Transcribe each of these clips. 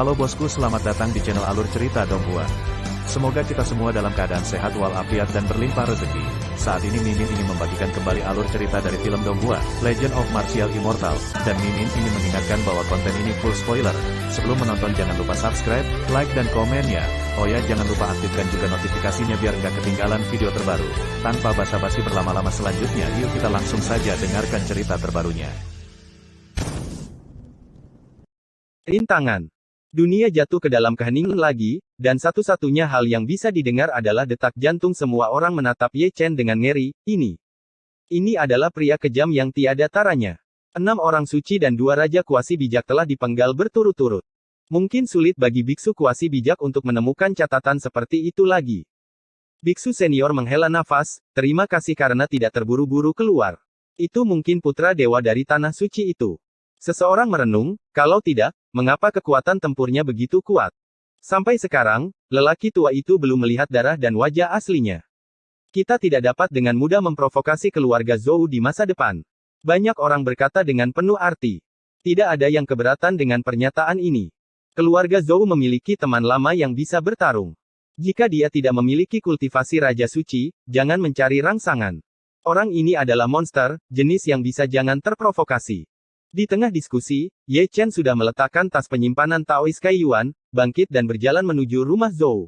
Halo bosku, selamat datang di channel Alur Cerita Donghua. Semoga kita semua dalam keadaan sehat walafiat dan berlimpah rezeki. Saat ini Mimin ingin membagikan kembali alur cerita dari film Donghua, Legend of Martial Immortal, dan Mimin ingin mengingatkan bahwa konten ini full spoiler. Sebelum menonton jangan lupa subscribe, like dan komen ya. Oh ya, jangan lupa aktifkan juga notifikasinya biar nggak ketinggalan video terbaru. Tanpa basa-basi berlama-lama selanjutnya, yuk kita langsung saja dengarkan cerita terbarunya. Rintangan. Dunia jatuh ke dalam keheningan lagi, dan satu-satunya hal yang bisa didengar adalah detak jantung semua orang menatap Ye Chen dengan ngeri. Ini adalah pria kejam yang tiada taranya. 6 orang suci dan 2 raja kuasi bijak telah dipenggal berturut-turut. Mungkin sulit bagi biksu kuasi bijak untuk menemukan catatan seperti itu lagi. Biksu senior menghela nafas, terima kasih karena tidak terburu-buru keluar. Itu mungkin putra dewa dari tanah suci itu. Seseorang merenung, kalau tidak, mengapa kekuatan tempurnya begitu kuat? Sampai sekarang, lelaki tua itu belum melihat darah dan wajah aslinya. Kita tidak dapat dengan mudah memprovokasi keluarga Zhou di masa depan. Banyak orang berkata dengan penuh arti. Tidak ada yang keberatan dengan pernyataan ini. Keluarga Zhou memiliki teman lama yang bisa bertarung. Jika dia tidak memiliki kultivasi Raja Suci, jangan mencari rangsangan. Orang ini adalah monster, jenis yang bisa jangan terprovokasi. Di tengah diskusi, Ye Chen sudah meletakkan tas penyimpanan Taoist Kaiyuan, bangkit dan berjalan menuju rumah Zhou.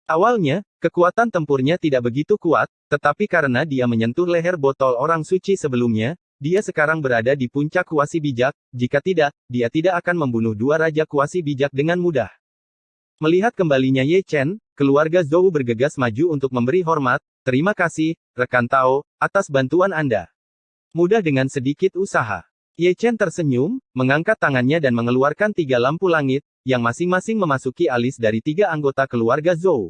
Awalnya, kekuatan tempurnya tidak begitu kuat, tetapi karena dia menyentuh leher botol orang suci sebelumnya, dia sekarang berada di puncak kuasi bijak, jika tidak, dia tidak akan membunuh 2 raja kuasi bijak dengan mudah. Melihat kembalinya Ye Chen, keluarga Zhou bergegas maju untuk memberi hormat. Terima kasih, rekan Tao, atas bantuan Anda. Mudah dengan sedikit usaha. Ye Chen tersenyum, mengangkat tangannya dan mengeluarkan 3 lampu langit, yang masing-masing memasuki alis dari 3 anggota keluarga Zhou.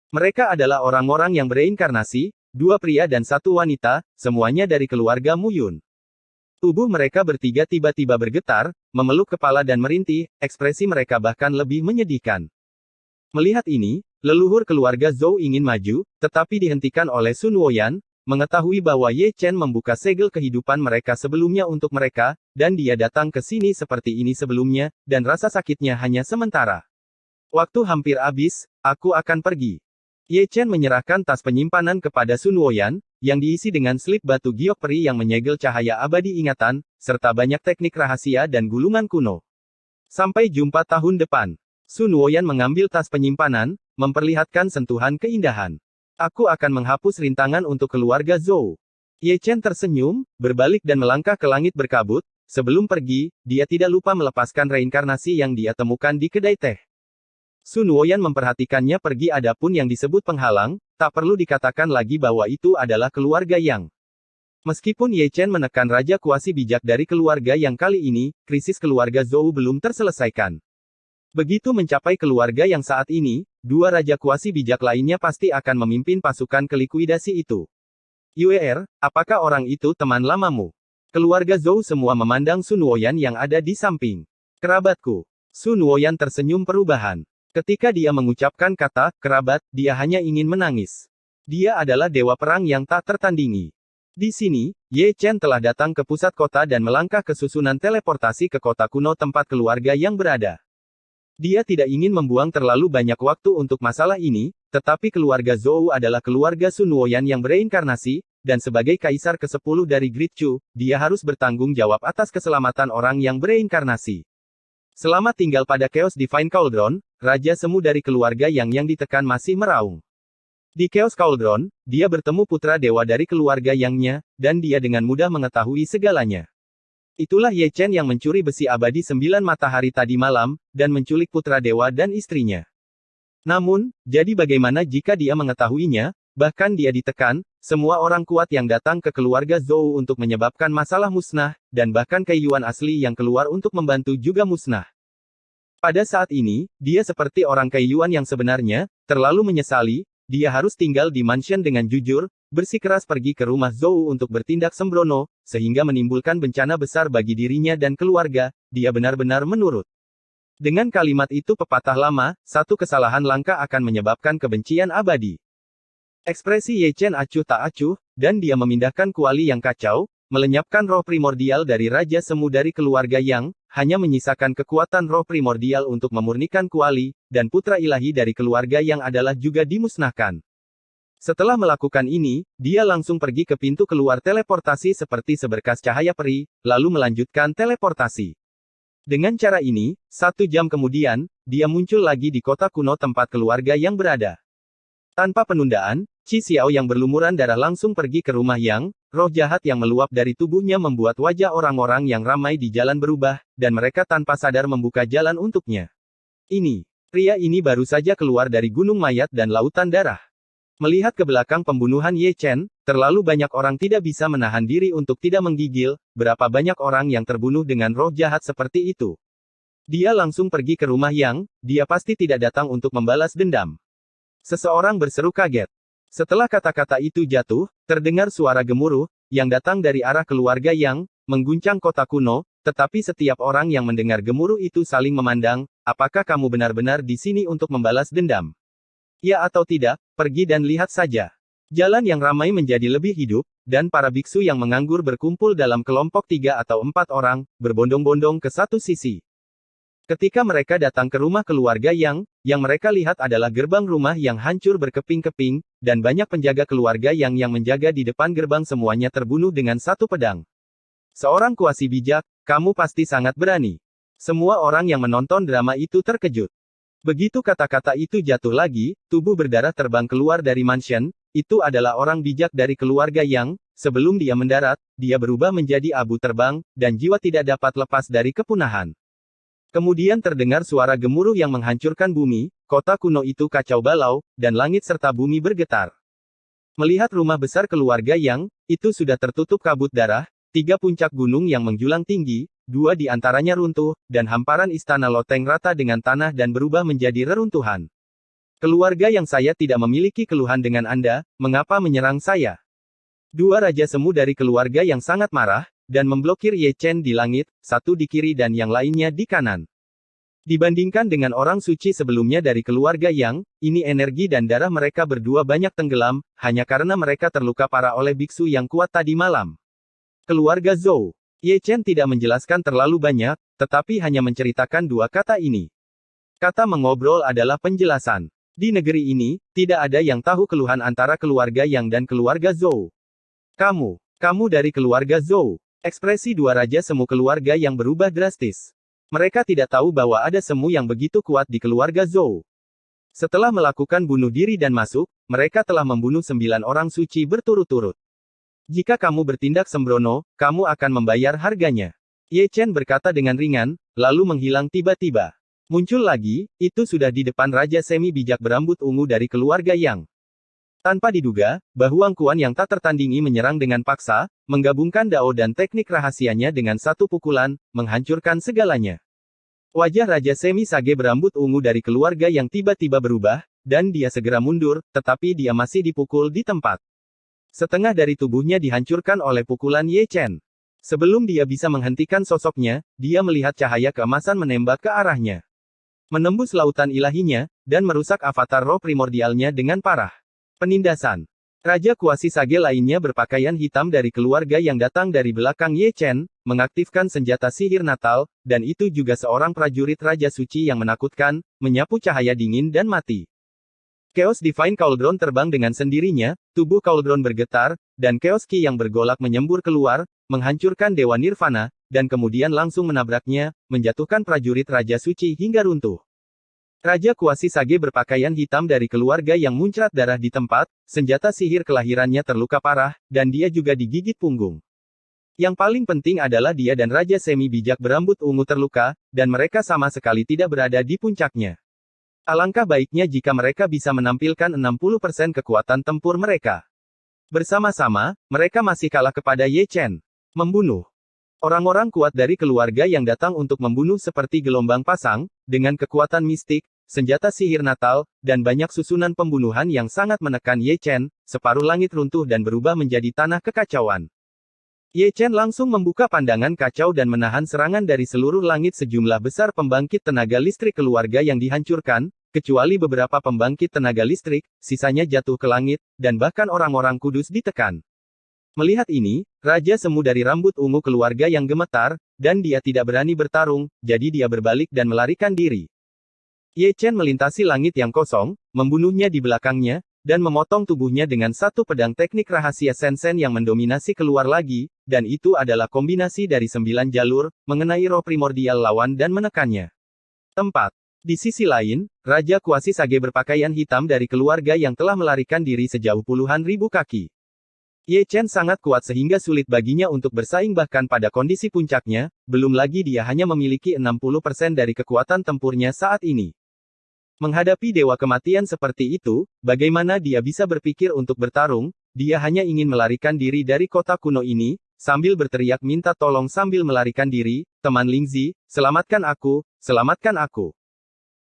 Mereka adalah orang-orang yang bereinkarnasi, 2 pria dan 1 wanita, semuanya dari keluarga Mu Yun. Tubuh mereka bertiga tiba-tiba bergetar, memeluk kepala dan merintih, ekspresi mereka bahkan lebih menyedihkan. Melihat ini, leluhur keluarga Zhou ingin maju, tetapi dihentikan oleh Sun Woyan. Mengetahui bahwa Ye Chen membuka segel kehidupan mereka sebelumnya untuk mereka, dan dia datang ke sini seperti ini sebelumnya, dan rasa sakitnya hanya sementara. Waktu hampir habis, aku akan pergi. Ye Chen menyerahkan tas penyimpanan kepada Sun Woyan, yang diisi dengan slip batu giok peri yang menyegel cahaya abadi ingatan, serta banyak teknik rahasia dan gulungan kuno. Sampai jumpa tahun depan. Sun Woyan mengambil tas penyimpanan, memperlihatkan sentuhan keindahan. Aku akan menghapus rintangan untuk keluarga Zhou. Ye Chen tersenyum, berbalik dan melangkah ke langit berkabut. Sebelum pergi, dia tidak lupa melepaskan reinkarnasi yang dia temukan di kedai teh. Sun Woyan memperhatikannya pergi, adapun yang disebut penghalang, tak perlu dikatakan lagi bahwa itu adalah keluarga Yang. Meskipun Ye Chen menekan raja kuasi bijak dari keluarga Yang kali ini, krisis keluarga Zhou belum terselesaikan. Begitu mencapai keluarga Yang saat ini, 2 raja kuasi bijak lainnya pasti akan memimpin pasukan ke likuidasi itu. Yuer, apakah orang itu teman lamamu? Keluarga Zhou semua memandang Sun Woyan yang ada di samping. Kerabatku. Sun Woyan tersenyum perubahan. Ketika dia mengucapkan kata kerabat, dia hanya ingin menangis. Dia adalah dewa perang yang tak tertandingi. Di sini, Ye Chen telah datang ke pusat kota dan melangkah ke susunan teleportasi ke kota kuno tempat keluarga Yang berada. Dia tidak ingin membuang terlalu banyak waktu untuk masalah ini, tetapi keluarga Zhou adalah keluarga Sun Woyan yang bereinkarnasi, dan sebagai kaisar ke-10 dari Great Chu, dia harus bertanggung jawab atas keselamatan orang yang bereinkarnasi. Selama tinggal pada Chaos Divine Cauldron, Raja Semu dari keluarga yang ditekan masih meraung. Di Chaos Cauldron, dia bertemu putra dewa dari keluarga Yang-nya, dan dia dengan mudah mengetahui segalanya. Itulah Ye Chen yang mencuri besi abadi 9 matahari tadi malam, dan menculik putra dewa dan istrinya. Namun, jadi bagaimana jika dia mengetahuinya, bahkan dia ditekan, semua orang kuat yang datang ke keluarga Zhou untuk menyebabkan masalah musnah, dan bahkan Kaiyuan asli yang keluar untuk membantu juga musnah. Pada saat ini, dia seperti orang Kaiyuan yang sebenarnya, terlalu menyesali, dia harus tinggal di mansion dengan jujur, bersikeras pergi ke rumah Zhou untuk bertindak sembrono, sehingga menimbulkan bencana besar bagi dirinya dan keluarga, dia benar-benar menurut. Dengan kalimat itu pepatah lama, satu kesalahan langka akan menyebabkan kebencian abadi. Ekspresi Ye Chen acuh tak acuh, dan dia memindahkan kuali yang kacau, melenyapkan roh primordial dari Raja Semu dari keluarga Yang, hanya menyisakan kekuatan roh primordial untuk memurnikan Kuali, dan putra ilahi dari keluarga Yang adalah juga dimusnahkan. Setelah melakukan ini, dia langsung pergi ke pintu keluar teleportasi seperti seberkas cahaya peri, lalu melanjutkan teleportasi. Dengan cara ini, 1 jam kemudian, dia muncul lagi di kota kuno tempat keluarga Yang berada. Tanpa penundaan, Qi Xiao yang berlumuran darah langsung pergi ke rumah Yang. Roh jahat yang meluap dari tubuhnya membuat wajah orang-orang yang ramai di jalan berubah, dan mereka tanpa sadar membuka jalan untuknya. Pria ini baru saja keluar dari gunung mayat dan lautan darah. Melihat ke belakang pembunuhan Ye Chen, terlalu banyak orang tidak bisa menahan diri untuk tidak menggigil, berapa banyak orang yang terbunuh dengan roh jahat seperti itu. Dia langsung pergi ke rumah Yang, dia pasti tidak datang untuk membalas dendam. Seseorang berseru kaget. Setelah kata-kata itu jatuh, terdengar suara gemuruh, yang datang dari arah keluarga Yang, mengguncang kota kuno, tetapi setiap orang yang mendengar gemuruh itu saling memandang, apakah kamu benar-benar di sini untuk membalas dendam? Ya atau tidak, pergi dan lihat saja. Jalan yang ramai menjadi lebih hidup, dan para biksu yang menganggur berkumpul dalam kelompok 3 atau 4 orang, berbondong-bondong ke satu sisi. Ketika mereka datang ke rumah keluarga yang mereka lihat adalah gerbang rumah yang hancur berkeping-keping, dan banyak penjaga keluarga yang menjaga di depan gerbang semuanya terbunuh dengan satu pedang. Seorang kuasi bijak, kamu pasti sangat berani. Semua orang yang menonton drama itu terkejut. Begitu kata-kata itu jatuh lagi, tubuh berdarah terbang keluar dari mansion, itu adalah orang bijak dari keluarga Yang. Sebelum dia mendarat, dia berubah menjadi abu terbang, dan jiwa tidak dapat lepas dari kepunahan. Kemudian terdengar suara gemuruh yang menghancurkan bumi, kota kuno itu kacau balau, dan langit serta bumi bergetar. Melihat rumah besar keluarga Yang, itu sudah tertutup kabut darah, 3 puncak gunung yang menjulang tinggi, 2 di antaranya runtuh, dan hamparan istana loteng rata dengan tanah dan berubah menjadi reruntuhan. Keluarga Yang, saya tidak memiliki keluhan dengan Anda, mengapa menyerang saya? 2 raja semu dari keluarga Yang sangat marah, dan memblokir Ye Chen di langit, 1 di kiri dan yang lainnya di kanan. Dibandingkan dengan orang suci sebelumnya dari keluarga Yang, ini energi dan darah mereka berdua banyak tenggelam, hanya karena mereka terluka parah oleh biksu yang kuat tadi malam. Keluarga Zhou. Ye Chen tidak menjelaskan terlalu banyak, tetapi hanya menceritakan 2 kata ini. Kata mengobrol adalah penjelasan. Di negeri ini, tidak ada yang tahu keluhan antara keluarga Yang dan keluarga Zhou. Kamu dari keluarga Zhou. Ekspresi 2 raja semu keluarga Yang berubah drastis. Mereka tidak tahu bahwa ada semu yang begitu kuat di keluarga Zhou. Setelah melakukan bunuh diri dan masuk, mereka telah membunuh 9 orang suci berturut-turut. Jika kamu bertindak sembrono, kamu akan membayar harganya. Ye Chen berkata dengan ringan, lalu menghilang tiba-tiba. Muncul lagi, itu sudah di depan Raja Semi bijak berambut ungu dari keluarga Yang. Tanpa diduga, Bahuang Kuan yang tak tertandingi menyerang dengan paksa, menggabungkan dao dan teknik rahasianya dengan satu pukulan, menghancurkan segalanya. Wajah Raja Semi Sage berambut ungu dari keluarga Yang tiba-tiba berubah, dan dia segera mundur, tetapi dia masih dipukul di tempat. Setengah dari tubuhnya dihancurkan oleh pukulan Ye Chen. Sebelum dia bisa menghentikan sosoknya, dia melihat cahaya keemasan menembak ke arahnya. Menembus lautan ilahinya, dan merusak avatar roh primordialnya dengan parah. Penindasan. Raja kuasi Sage lainnya berpakaian hitam dari keluarga Yang datang dari belakang Ye Chen, mengaktifkan senjata sihir Natal, dan itu juga seorang prajurit Raja Suci yang menakutkan, menyapu cahaya dingin dan mati. Chaos Divine Cauldron terbang dengan sendirinya, tubuh Cauldron bergetar, dan Chaos Ki yang bergolak menyembur keluar, menghancurkan Dewa Nirvana, dan kemudian langsung menabraknya, menjatuhkan prajurit Raja Suci hingga runtuh. Raja kuasi Sage berpakaian hitam dari keluarga Yang muncrat darah di tempat, senjata sihir kelahirannya terluka parah, dan dia juga digigit punggung. Yang paling penting adalah dia dan Raja Semi bijak berambut ungu terluka, dan mereka sama sekali tidak berada di puncaknya. Alangkah baiknya jika mereka bisa menampilkan 60% kekuatan tempur mereka. Bersama-sama, mereka masih kalah kepada Ye Chen. Membunuh. Orang-orang kuat dari keluarga Yang datang untuk membunuh seperti gelombang pasang, dengan kekuatan mistik, senjata sihir Natal, dan banyak susunan pembunuhan yang sangat menekan Ye Chen, separuh langit runtuh dan berubah menjadi tanah kekacauan. Ye Chen langsung membuka pandangan kacau dan menahan serangan dari seluruh langit. Sejumlah besar pembangkit tenaga listrik keluarga Yang dihancurkan, kecuali beberapa pembangkit tenaga listrik, sisanya jatuh ke langit, dan bahkan orang-orang kudus ditekan. Melihat ini, Raja Semu dari rambut ungu keluarga yang gemetar, dan dia tidak berani bertarung, jadi dia berbalik dan melarikan diri. Ye Chen melintasi langit yang kosong, membunuhnya di belakangnya, dan memotong tubuhnya dengan satu pedang teknik rahasia Sensen yang mendominasi keluar lagi, dan itu adalah kombinasi dari 9 jalur, mengenai roh primordial lawan dan menekannya. Tempat. Di sisi lain, Raja Kuasi Sage berpakaian hitam dari keluarga yang telah melarikan diri sejauh puluhan ribu kaki. Ye Chen sangat kuat sehingga sulit baginya untuk bersaing bahkan pada kondisi puncaknya, belum lagi dia hanya memiliki 60% dari kekuatan tempurnya saat ini. Menghadapi Dewa Kematian seperti itu, bagaimana dia bisa berpikir untuk bertarung, dia hanya ingin melarikan diri dari kota kuno ini, sambil berteriak minta tolong sambil melarikan diri, teman Lingzi, selamatkan aku, selamatkan aku.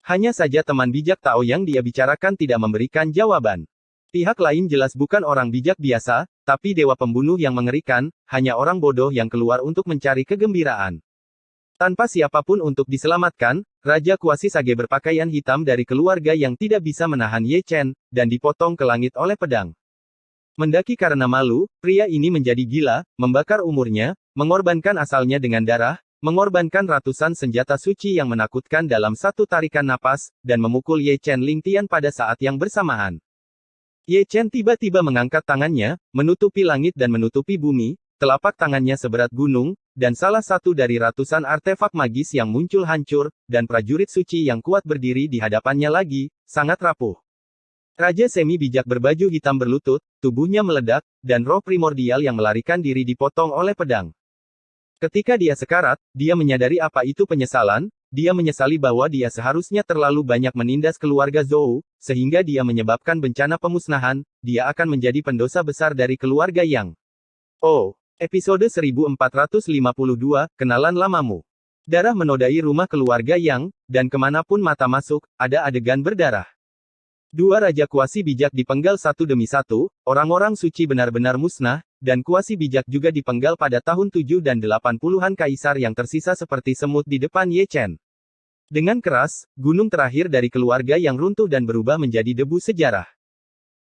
Hanya saja teman bijak Tao yang dia bicarakan tidak memberikan jawaban. Pihak lain jelas bukan orang bijak biasa, tapi dewa pembunuh yang mengerikan, hanya orang bodoh yang keluar untuk mencari kegembiraan. Tanpa siapapun untuk diselamatkan, Raja Kuasi Sage berpakaian hitam dari keluarga yang tidak bisa menahan Ye Chen, dan dipotong ke langit oleh pedang. Mendaki karena malu, pria ini menjadi gila, membakar umurnya, mengorbankan asalnya dengan darah, mengorbankan ratusan senjata suci yang menakutkan dalam satu tarikan napas, dan memukul Ye Chen Lingtian pada saat yang bersamaan. Ye Chen tiba-tiba mengangkat tangannya, menutupi langit dan menutupi bumi, telapak tangannya seberat gunung, dan salah satu dari ratusan artefak magis yang muncul hancur, dan prajurit suci yang kuat berdiri di hadapannya lagi, sangat rapuh. Raja Semi bijak berbaju hitam berlutut, tubuhnya meledak, dan roh primordial yang melarikan diri dipotong oleh pedang. Ketika dia sekarat, dia menyadari apa itu penyesalan, dia menyesali bahwa dia seharusnya terlalu banyak menindas keluarga Zhou, sehingga dia menyebabkan bencana pemusnahan, dia akan menjadi pendosa besar dari keluarga Yang. Oh, episode 1452, Kenalan Lamamu. Darah menodai rumah keluarga Yang, dan kemanapun mata masuk, ada adegan berdarah. Dua raja kuasi bijak dipenggal satu demi satu, orang-orang suci benar-benar musnah, dan kuasi bijak juga dipenggal pada tahun 7 dan 80-an kaisar yang tersisa seperti semut di depan Ye Chen. Dengan keras, gunung terakhir dari keluarga yang runtuh dan berubah menjadi debu sejarah.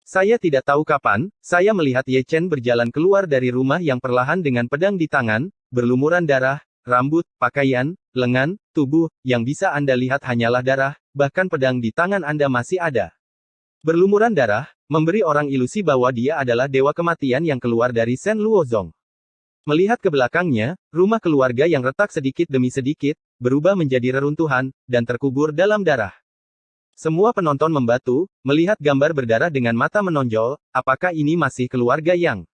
Saya tidak tahu kapan, saya melihat Ye Chen berjalan keluar dari rumah yang perlahan dengan pedang di tangan, berlumuran darah, rambut, pakaian, lengan, tubuh, yang bisa Anda lihat hanyalah darah, bahkan pedang di tangan Anda masih ada. Berlumuran darah, memberi orang ilusi bahwa dia adalah dewa kematian yang keluar dari Shen Luozong. Melihat ke belakangnya, rumah keluarga yang retak sedikit demi sedikit, berubah menjadi reruntuhan, dan terkubur dalam darah. Semua penonton membatu, melihat gambar berdarah dengan mata menonjol, apakah ini masih keluarga Yang?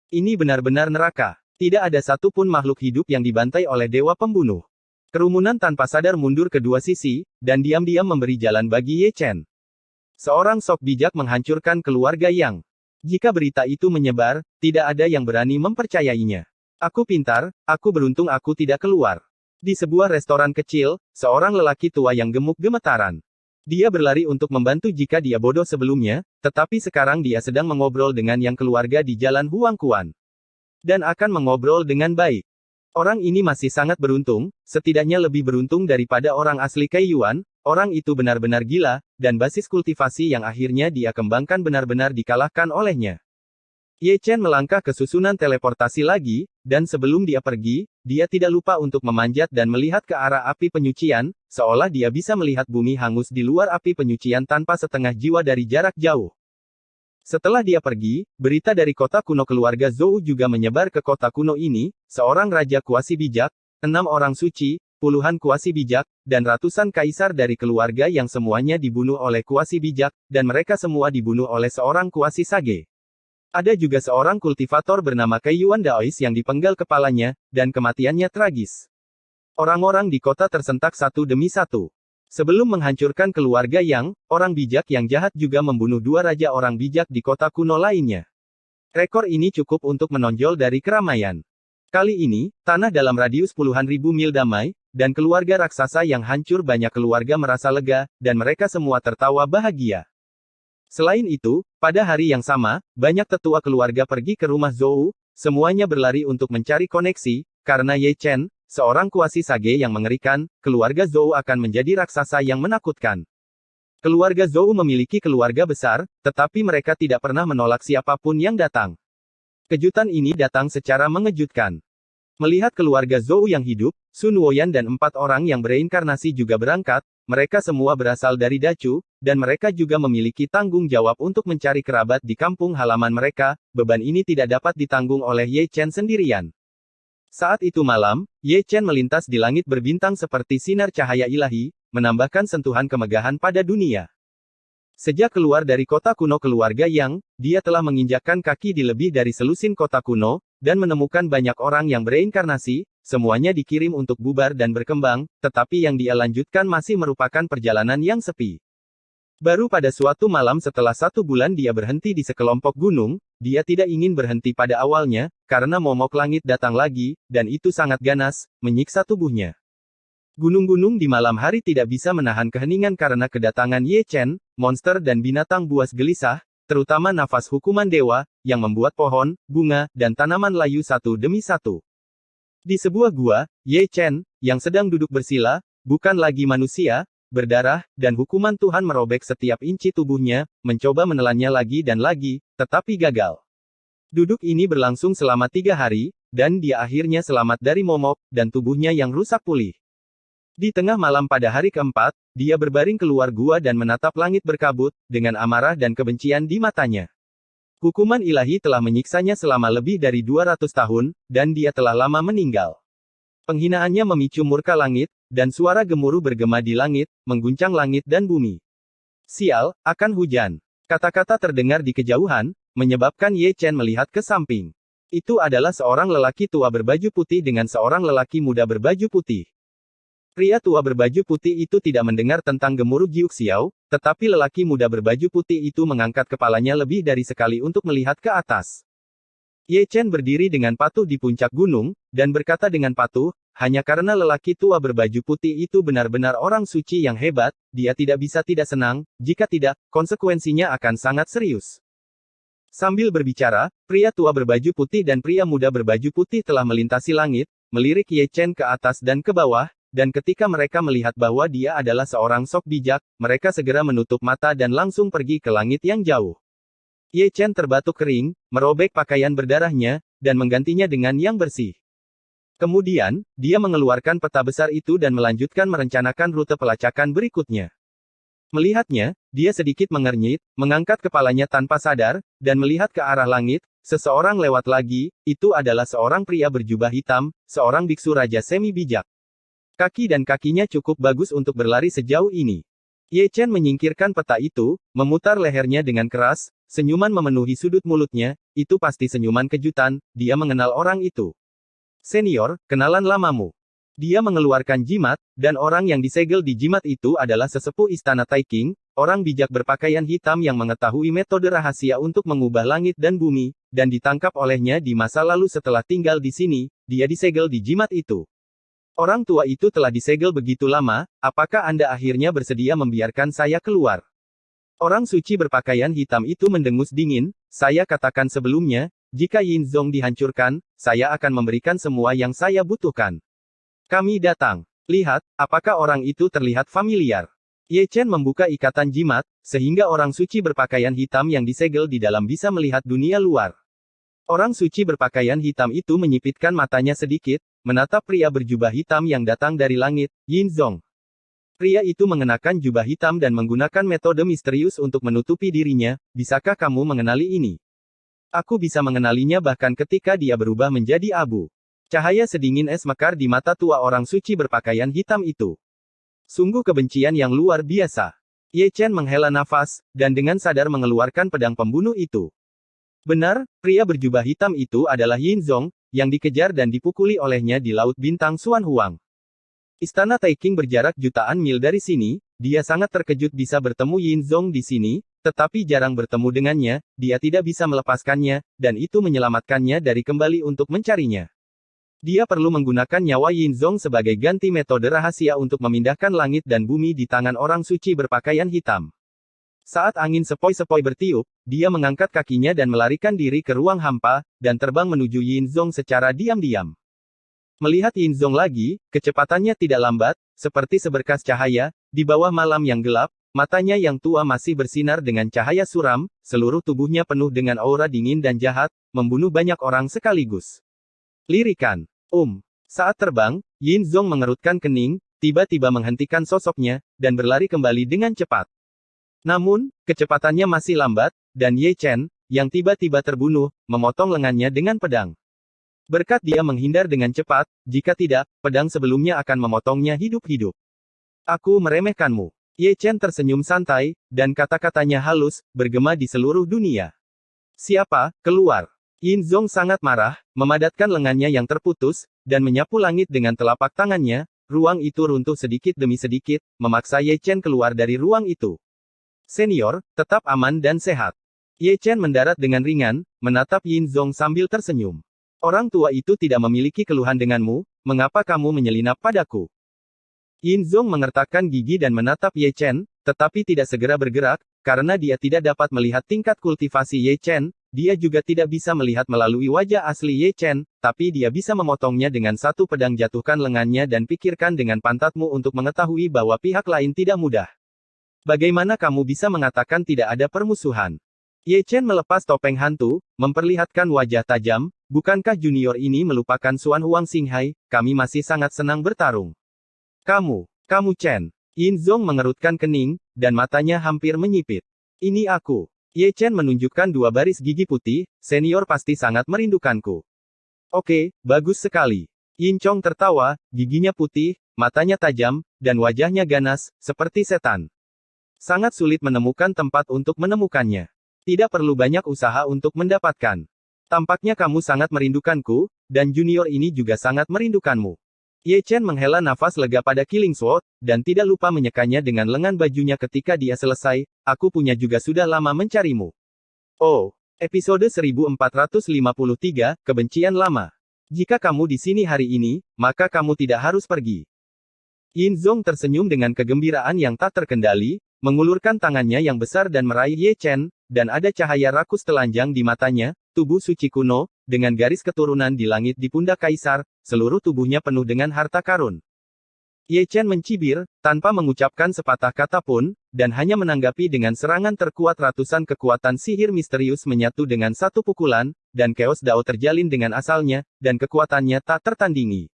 Ini benar-benar neraka. Tidak ada satupun makhluk hidup yang dibantai oleh dewa pembunuh. Kerumunan tanpa sadar mundur ke dua sisi, dan diam-diam memberi jalan bagi Ye Chen. Seorang sok bijak menghancurkan keluarga Yang. Jika berita itu menyebar, tidak ada yang berani mempercayainya. Aku pintar, aku beruntung aku tidak keluar. Di sebuah restoran kecil, seorang lelaki tua yang gemuk gemetaran. Dia berlari untuk membantu jika dia bodoh sebelumnya, tetapi sekarang dia sedang mengobrol dengan yang keluarga di Jalan Huangquan. Dan akan mengobrol dengan baik. Orang ini masih sangat beruntung, setidaknya lebih beruntung daripada orang asli Kaiyuan, orang itu benar-benar gila, dan basis kultivasi yang akhirnya dia kembangkan benar-benar dikalahkan olehnya. Ye Chen melangkah ke susunan teleportasi lagi, dan sebelum dia pergi, dia tidak lupa untuk memanjat dan melihat ke arah api penyucian, seolah dia bisa melihat bumi hangus di luar api penyucian tanpa setengah jiwa dari jarak jauh. Setelah dia pergi, berita dari kota kuno keluarga Zhou juga menyebar ke kota kuno ini, seorang raja kuasi bijak, 6 orang suci, puluhan kuasi bijak, dan ratusan kaisar dari keluarga yang semuanya dibunuh oleh kuasi bijak, dan mereka semua dibunuh oleh seorang kuasi sage. Ada juga seorang kultivator bernama Kaiyuan Daois yang dipenggal kepalanya, dan kematiannya tragis. Orang-orang di kota tersentak satu demi satu. Sebelum menghancurkan keluarga Yang, orang bijak yang jahat juga membunuh dua raja orang bijak di kota kuno lainnya. Rekor ini cukup untuk menonjol dari keramaian. Kali ini, tanah dalam radius puluhan ribu mil damai, dan keluarga raksasa yang hancur banyak keluarga merasa lega, dan mereka semua tertawa bahagia. Selain itu, pada hari yang sama, banyak tetua keluarga pergi ke rumah Zhou, semuanya berlari untuk mencari koneksi, karena Ye Chen, seorang kuasi sage yang mengerikan, keluarga Zhou akan menjadi raksasa yang menakutkan. Keluarga Zhou memiliki keluarga besar, tetapi mereka tidak pernah menolak siapapun yang datang. Kejutan ini datang secara mengejutkan. Melihat keluarga Zhou yang hidup, Sun Woyan dan 4 orang yang bereinkarnasi juga berangkat, mereka semua berasal dari Dacu, dan mereka juga memiliki tanggung jawab untuk mencari kerabat di kampung halaman mereka. Beban ini tidak dapat ditanggung oleh Ye Chen sendirian. Saat itu malam, Ye Chen melintas di langit berbintang seperti sinar cahaya ilahi, menambahkan sentuhan kemegahan pada dunia. Sejak keluar dari kota kuno keluarga Yang, dia telah menginjakkan kaki di lebih dari selusin kota kuno, dan menemukan banyak orang yang bereinkarnasi, semuanya dikirim untuk bubar dan berkembang, tetapi yang dia lanjutkan masih merupakan perjalanan yang sepi. Baru pada suatu malam setelah 1 bulan dia berhenti di sekelompok gunung, dia tidak ingin berhenti pada awalnya, karena momok langit datang lagi, dan itu sangat ganas, menyiksa tubuhnya. Gunung-gunung di malam hari tidak bisa menahan keheningan karena kedatangan Ye Chen, monster dan binatang buas gelisah, terutama nafas hukuman dewa, yang membuat pohon, bunga, dan tanaman layu satu demi satu. Di sebuah gua, Ye Chen, yang sedang duduk bersila, bukan lagi manusia, berdarah, dan hukuman Tuhan merobek setiap inci tubuhnya, mencoba menelannya lagi dan lagi, tetapi gagal. Duduk ini berlangsung selama 3 hari, dan dia akhirnya selamat dari momok, dan tubuhnya yang rusak pulih. Di tengah malam pada hari keempat, dia berbaring keluar gua dan menatap langit berkabut, dengan amarah dan kebencian di matanya. Hukuman ilahi telah menyiksanya selama lebih dari 200 tahun, dan dia telah lama meninggal. Penghinaannya memicu murka langit, dan suara gemuruh bergema di langit, mengguncang langit dan bumi. Sial, akan hujan. Kata-kata terdengar di kejauhan, menyebabkan Ye Chen melihat ke samping. Itu adalah seorang lelaki tua berbaju putih dengan seorang lelaki muda berbaju putih. Pria tua berbaju putih itu tidak mendengar tentang gemuruh Giuk Xiao, tetapi lelaki muda berbaju putih itu mengangkat kepalanya lebih dari sekali untuk melihat ke atas. Ye Chen berdiri dengan patuh di puncak gunung, dan berkata dengan patuh, hanya karena lelaki tua berbaju putih itu benar-benar orang suci yang hebat, dia tidak bisa tidak senang, jika tidak, konsekuensinya akan sangat serius. Sambil berbicara, pria tua berbaju putih dan pria muda berbaju putih telah melintasi langit, melirik Ye Chen ke atas dan ke bawah, dan ketika mereka melihat bahwa dia adalah seorang sok bijak, mereka segera menutup mata dan langsung pergi ke langit yang jauh. Ye Chen terbatuk kering, merobek pakaian berdarahnya, dan menggantinya dengan yang bersih. Kemudian, dia mengeluarkan peta besar itu dan melanjutkan merencanakan rute pelacakan berikutnya. Melihatnya, dia sedikit mengernyit, mengangkat kepalanya tanpa sadar, dan melihat ke arah langit. Seseorang lewat lagi, itu adalah seorang pria berjubah hitam, seorang biksu raja semi bijak. Kaki dan kakinya cukup bagus untuk berlari sejauh ini. Ye Chen menyingkirkan peta itu, memutar lehernya dengan keras, senyuman memenuhi sudut mulutnya, itu pasti senyuman kejutan, dia mengenal orang itu. Senior, kenalan lamamu. Dia mengeluarkan jimat, dan orang yang disegel di jimat itu adalah sesepuh istana Taiking, orang bijak berpakaian hitam yang mengetahui metode rahasia untuk mengubah langit dan bumi, dan ditangkap olehnya di masa lalu setelah tinggal di sini, dia disegel di jimat itu. Orang tua itu telah disegel begitu lama, apakah Anda akhirnya bersedia membiarkan saya keluar? Orang suci berpakaian hitam itu mendengus dingin, saya katakan sebelumnya, jika Yin Zong dihancurkan, saya akan memberikan semua yang saya butuhkan. Kami datang. Lihat, apakah orang itu terlihat familiar? Ye Chen membuka ikatan jimat, sehingga orang suci berpakaian hitam yang disegel di dalam bisa melihat dunia luar. Orang suci berpakaian hitam itu menyipitkan matanya sedikit, menatap pria berjubah hitam yang datang dari langit, Yin Zong. Pria itu mengenakan jubah hitam dan menggunakan metode misterius untuk menutupi dirinya, bisakah kamu mengenali ini? Aku bisa mengenalinya bahkan ketika dia berubah menjadi abu. Cahaya sedingin es mekar di mata tua orang suci berpakaian hitam itu. Sungguh kebencian yang luar biasa. Ye Chen menghela nafas, dan dengan sadar mengeluarkan pedang pembunuh itu. Benar, pria berjubah hitam itu adalah Yin Zong, yang dikejar dan dipukuli olehnya di Laut Bintang Xuan Huang. Istana Taiking berjarak jutaan mil dari sini, dia sangat terkejut bisa bertemu Yin Zong di sini, tetapi jarang bertemu dengannya, dia tidak bisa melepaskannya, dan itu menyelamatkannya dari kembali untuk mencarinya. Dia perlu menggunakan nyawa Yin Zong sebagai ganti metode rahasia untuk memindahkan langit dan bumi di tangan orang suci berpakaian hitam. Saat angin sepoi-sepoi bertiup, dia mengangkat kakinya dan melarikan diri ke ruang hampa, dan terbang menuju Yin Zong secara diam-diam. Melihat Yin Zong lagi, kecepatannya tidak lambat, seperti seberkas cahaya, di bawah malam yang gelap, matanya yang tua masih bersinar dengan cahaya suram, seluruh tubuhnya penuh dengan aura dingin dan jahat, membunuh banyak orang sekaligus. Lirikan. Saat terbang, Yin Zong mengerutkan kening, tiba-tiba menghentikan sosoknya, dan berlari kembali dengan cepat. Namun, kecepatannya masih lambat, dan Ye Chen, yang tiba-tiba terbunuh, memotong lengannya dengan pedang. Berkat dia menghindar dengan cepat, jika tidak, pedang sebelumnya akan memotongnya hidup-hidup. Aku meremehkanmu. Ye Chen tersenyum santai, dan kata-katanya halus, bergema di seluruh dunia. Siapa, keluar. Yin Zong sangat marah, memadatkan lengannya yang terputus, dan menyapu langit dengan telapak tangannya, ruang itu runtuh sedikit demi sedikit, memaksa Ye Chen keluar dari ruang itu. Senior, tetap aman dan sehat. Ye Chen mendarat dengan ringan, menatap Yin Zong sambil tersenyum. Orang tua itu tidak memiliki keluhan denganmu, mengapa kamu menyelinap padaku? Yin Zong mengertakkan gigi dan menatap Ye Chen, tetapi tidak segera bergerak, karena dia tidak dapat melihat tingkat kultivasi Ye Chen, dia juga tidak bisa melihat melalui wajah asli Ye Chen, tapi dia bisa memotongnya dengan satu pedang. Jatuhkan lengannya dan pikirkan dengan pantatmu untuk mengetahui bahwa pihak lain tidak mudah. Bagaimana kamu bisa mengatakan tidak ada permusuhan? Ye Chen melepas topeng hantu, memperlihatkan wajah tajam, bukankah junior ini melupakan Xuan Huang Xinghai, kami masih sangat senang bertarung. Kamu Chen. Yin Zong mengerutkan kening, dan matanya hampir menyipit. Ini aku. Ye Chen menunjukkan dua baris gigi putih, senior pasti sangat merindukanku. Oke, bagus sekali. Yin Chong tertawa, giginya putih, matanya tajam, dan wajahnya ganas, seperti setan. Sangat sulit menemukan tempat untuk menemukannya. Tidak perlu banyak usaha untuk mendapatkan. Tampaknya kamu sangat merindukanku, dan junior ini juga sangat merindukanmu. Ye Chen menghela nafas lega pada Killing Sword, dan tidak lupa menyekanya dengan lengan bajunya ketika dia selesai, aku punya juga sudah lama mencarimu. Oh, episode 1453, Kebencian Lama. Jika kamu di sini hari ini, maka kamu tidak harus pergi. Yin Zong tersenyum dengan kegembiraan yang tak terkendali, mengulurkan tangannya yang besar dan meraih Ye Chen, dan ada cahaya rakus telanjang di matanya, tubuh suci kuno, dengan garis keturunan di langit di pundak kaisar, seluruh tubuhnya penuh dengan harta karun. Ye Chen mencibir, tanpa mengucapkan sepatah kata pun, dan hanya menanggapi dengan serangan terkuat. Ratusan kekuatan sihir misterius menyatu dengan satu pukulan, dan Chaos Dao terjalin dengan asalnya, dan kekuatannya tak tertandingi.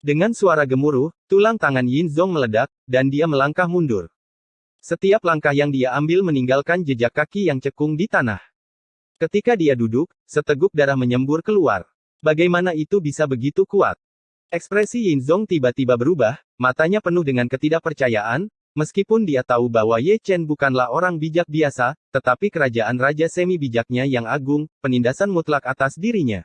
Dengan suara gemuruh, tulang tangan Yin Zong meledak, dan dia melangkah mundur. Setiap langkah yang dia ambil meninggalkan jejak kaki yang cekung di tanah. Ketika dia duduk, seteguk darah menyembur keluar. Bagaimana itu bisa begitu kuat? Ekspresi Yin Zong tiba-tiba berubah, matanya penuh dengan ketidakpercayaan, meskipun dia tahu bahwa Ye Chen bukanlah orang bijak biasa, tetapi kerajaan raja semi bijaknya yang agung, penindasan mutlak atas dirinya.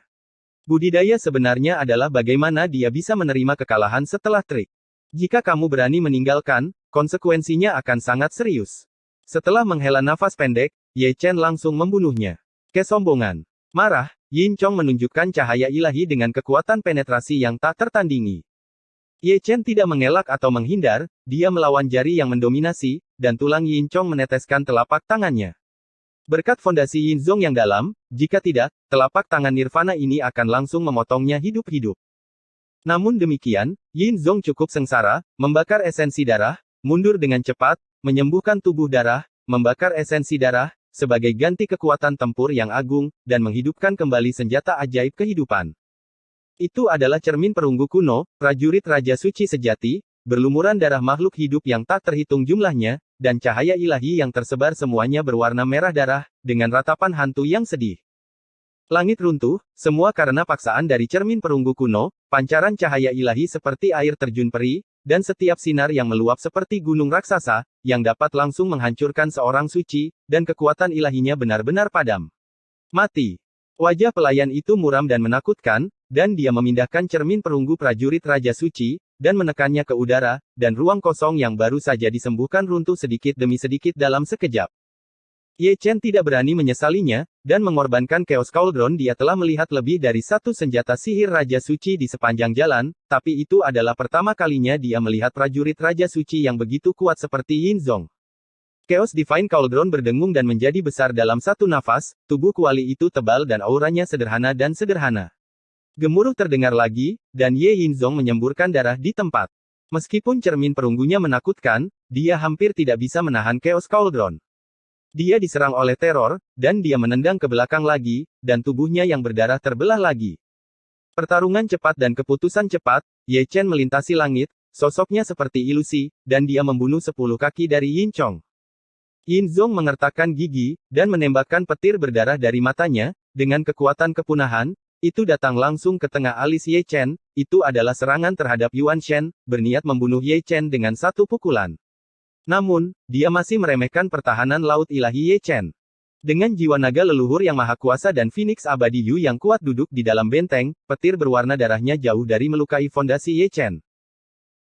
Budidaya sebenarnya adalah bagaimana dia bisa menerima kekalahan setelah trik. Jika kamu berani meninggalkan, konsekuensinya akan sangat serius. Setelah menghela nafas pendek, Ye Chen langsung membunuhnya. Kesombongan. Marah, Yin Chong menunjukkan cahaya ilahi dengan kekuatan penetrasi yang tak tertandingi. Ye Chen tidak mengelak atau menghindar, dia melawan jari yang mendominasi, dan tulang Yin Chong meneteskan telapak tangannya. Berkat fondasi Yin Zong yang dalam, jika tidak, telapak tangan nirvana ini akan langsung memotongnya hidup-hidup. Namun demikian, Yin Zong cukup sengsara, membakar esensi darah, mundur dengan cepat, menyembuhkan tubuh darah, membakar esensi darah, sebagai ganti kekuatan tempur yang agung, dan menghidupkan kembali senjata ajaib kehidupan. Itu adalah cermin perunggu kuno, prajurit Raja Suci sejati, berlumuran darah makhluk hidup yang tak terhitung jumlahnya, dan cahaya ilahi yang tersebar semuanya berwarna merah darah, dengan ratapan hantu yang sedih. Langit runtuh, semua karena paksaan dari cermin perunggu kuno, pancaran cahaya ilahi seperti air terjun peri, dan setiap sinar yang meluap seperti gunung raksasa, yang dapat langsung menghancurkan seorang suci, dan kekuatan ilahinya benar-benar padam. Mati. Wajah pelayan itu muram dan menakutkan, dan dia memindahkan cermin perunggu prajurit Raja Suci, dan menekannya ke udara, dan ruang kosong yang baru saja disembuhkan runtuh sedikit demi sedikit dalam sekejap. Ye Chen tidak berani menyesalinya, dan mengorbankan Chaos Cauldron. Dia telah melihat lebih dari satu senjata sihir Raja Suci di sepanjang jalan, tapi itu adalah pertama kalinya dia melihat prajurit Raja Suci yang begitu kuat seperti Yin Zong. Chaos Divine Cauldron berdengung dan menjadi besar dalam satu nafas, tubuh kuali itu tebal dan auranya sederhana dan sederhana. Gemuruh terdengar lagi, dan Ye Yin Zong menyemburkan darah di tempat. Meskipun cermin perunggunya menakutkan, dia hampir tidak bisa menahan Chaos Cauldron. Dia diserang oleh teror, dan dia menendang ke belakang lagi, dan tubuhnya yang berdarah terbelah lagi. Pertarungan cepat dan keputusan cepat, Ye Chen melintasi langit, sosoknya seperti ilusi, dan dia membunuh 10 kaki dari Yin Chong. Yin Zong mengertakkan gigi, dan menembakkan petir berdarah dari matanya, dengan kekuatan kepunahan, itu datang langsung ke tengah alis Ye Chen, itu adalah serangan terhadap Yuan Shen, berniat membunuh Ye Chen dengan satu pukulan. Namun, dia masih meremehkan pertahanan laut ilahi Ye Chen. Dengan jiwa naga leluhur yang maha kuasa dan Phoenix abadi Yu yang kuat duduk di dalam benteng, petir berwarna darahnya jauh dari melukai fondasi Ye Chen.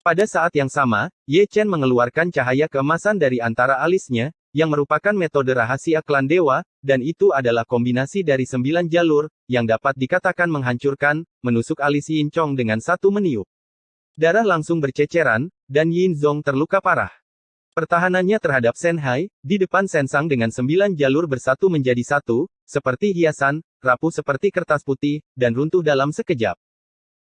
Pada saat yang sama, Ye Chen mengeluarkan cahaya keemasan dari antara alisnya, yang merupakan metode rahasia klan dewa, dan itu adalah kombinasi dari 9 jalur, yang dapat dikatakan menghancurkan, menusuk alis Yin Chong dengan satu meniup. Darah langsung berceceran, dan Yin Zong terluka parah. Pertahanannya terhadap Shanghai, di depan Sensang dengan 9 jalur bersatu menjadi satu, seperti hiasan, rapuh seperti kertas putih, dan runtuh dalam sekejap.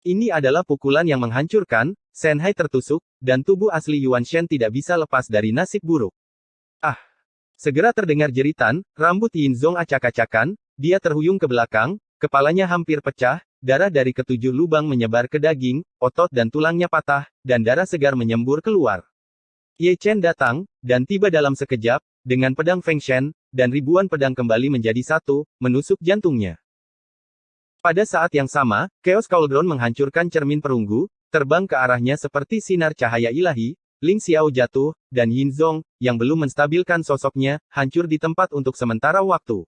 Ini adalah pukulan yang menghancurkan, Shanghai tertusuk, dan tubuh asli Yuan Shen tidak bisa lepas dari nasib buruk. Ah! Segera terdengar jeritan, rambut Yin Zong acak-acakan, dia terhuyung ke belakang, kepalanya hampir pecah, darah dari ketujuh lubang menyebar ke daging, otot dan tulangnya patah, dan darah segar menyembur keluar. Ye Chen datang, dan tiba dalam sekejap, dengan pedang Feng Shen, dan ribuan pedang kembali menjadi satu, menusuk jantungnya. Pada saat yang sama, Chaos Cauldron menghancurkan cermin perunggu, terbang ke arahnya seperti sinar cahaya ilahi, Ling Xiao jatuh, dan Yin Zong, yang belum menstabilkan sosoknya, hancur di tempat untuk sementara waktu.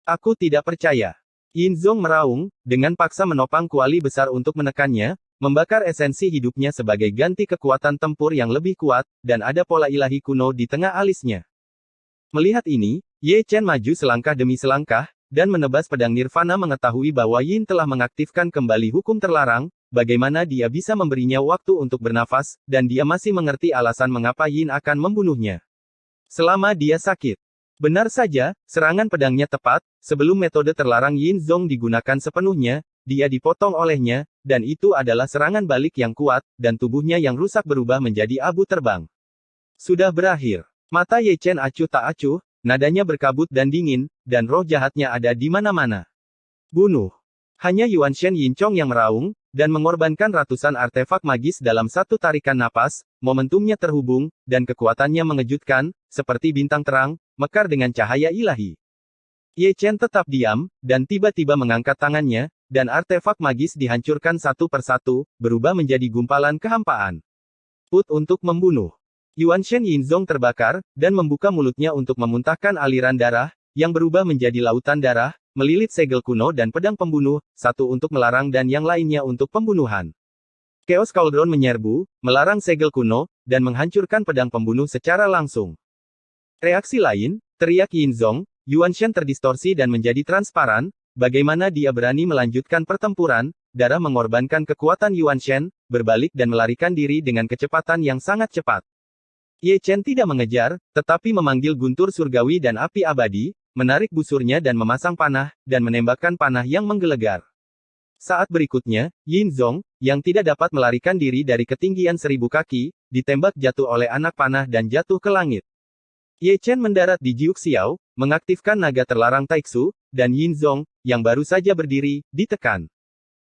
Aku tidak percaya. Yin Zong meraung, dengan paksa menopang kuali besar untuk menekannya, membakar esensi hidupnya sebagai ganti kekuatan tempur yang lebih kuat, dan ada pola ilahi kuno di tengah alisnya. Melihat ini, Ye Chen maju selangkah demi selangkah, dan menebas pedang Nirvana mengetahui bahwa Yin telah mengaktifkan kembali hukum terlarang, bagaimana dia bisa memberinya waktu untuk bernafas, dan dia masih mengerti alasan mengapa Yin akan membunuhnya. Selama dia sakit. Benar saja, serangan pedangnya tepat, sebelum metode terlarang Yin Zong digunakan sepenuhnya, dia dipotong olehnya, dan itu adalah serangan balik yang kuat, dan tubuhnya yang rusak berubah menjadi abu terbang. Sudah berakhir. Mata Ye Chen acuh tak acuh, nadanya berkabut dan dingin, dan roh jahatnya ada di mana-mana. Bunuh. Hanya Yuan Shen Yin Chong yang meraung, dan mengorbankan ratusan artefak magis dalam satu tarikan napas, momentumnya terhubung, dan kekuatannya mengejutkan, seperti bintang terang, mekar dengan cahaya ilahi. Ye Chen tetap diam, dan tiba-tiba mengangkat tangannya, dan artefak magis dihancurkan satu persatu, berubah menjadi gumpalan kehampaan. Put untuk membunuh. Yuan Shen Yin Zong terbakar, dan membuka mulutnya untuk memuntahkan aliran darah, yang berubah menjadi lautan darah, melilit segel kuno dan pedang pembunuh, satu untuk melarang dan yang lainnya untuk pembunuhan. Chaos Cauldron menyerbu, melarang segel kuno, dan menghancurkan pedang pembunuh secara langsung. Reaksi lain, teriak Yin Zong, Yuan Shen terdistorsi dan menjadi transparan, bagaimana dia berani melanjutkan pertempuran, darah mengorbankan kekuatan Yuan Shen, berbalik dan melarikan diri dengan kecepatan yang sangat cepat. Ye Chen tidak mengejar, tetapi memanggil guntur surgawi dan api abadi, menarik busurnya dan memasang panah, dan menembakkan panah yang menggelegar. Saat berikutnya, Yin Zong, yang tidak dapat melarikan diri dari ketinggian 1000 kaki, ditembak jatuh oleh anak panah dan jatuh ke langit. Ye Chen mendarat di Jiuxiao, mengaktifkan naga terlarang Taixu, dan Yin Zong, yang baru saja berdiri, ditekan.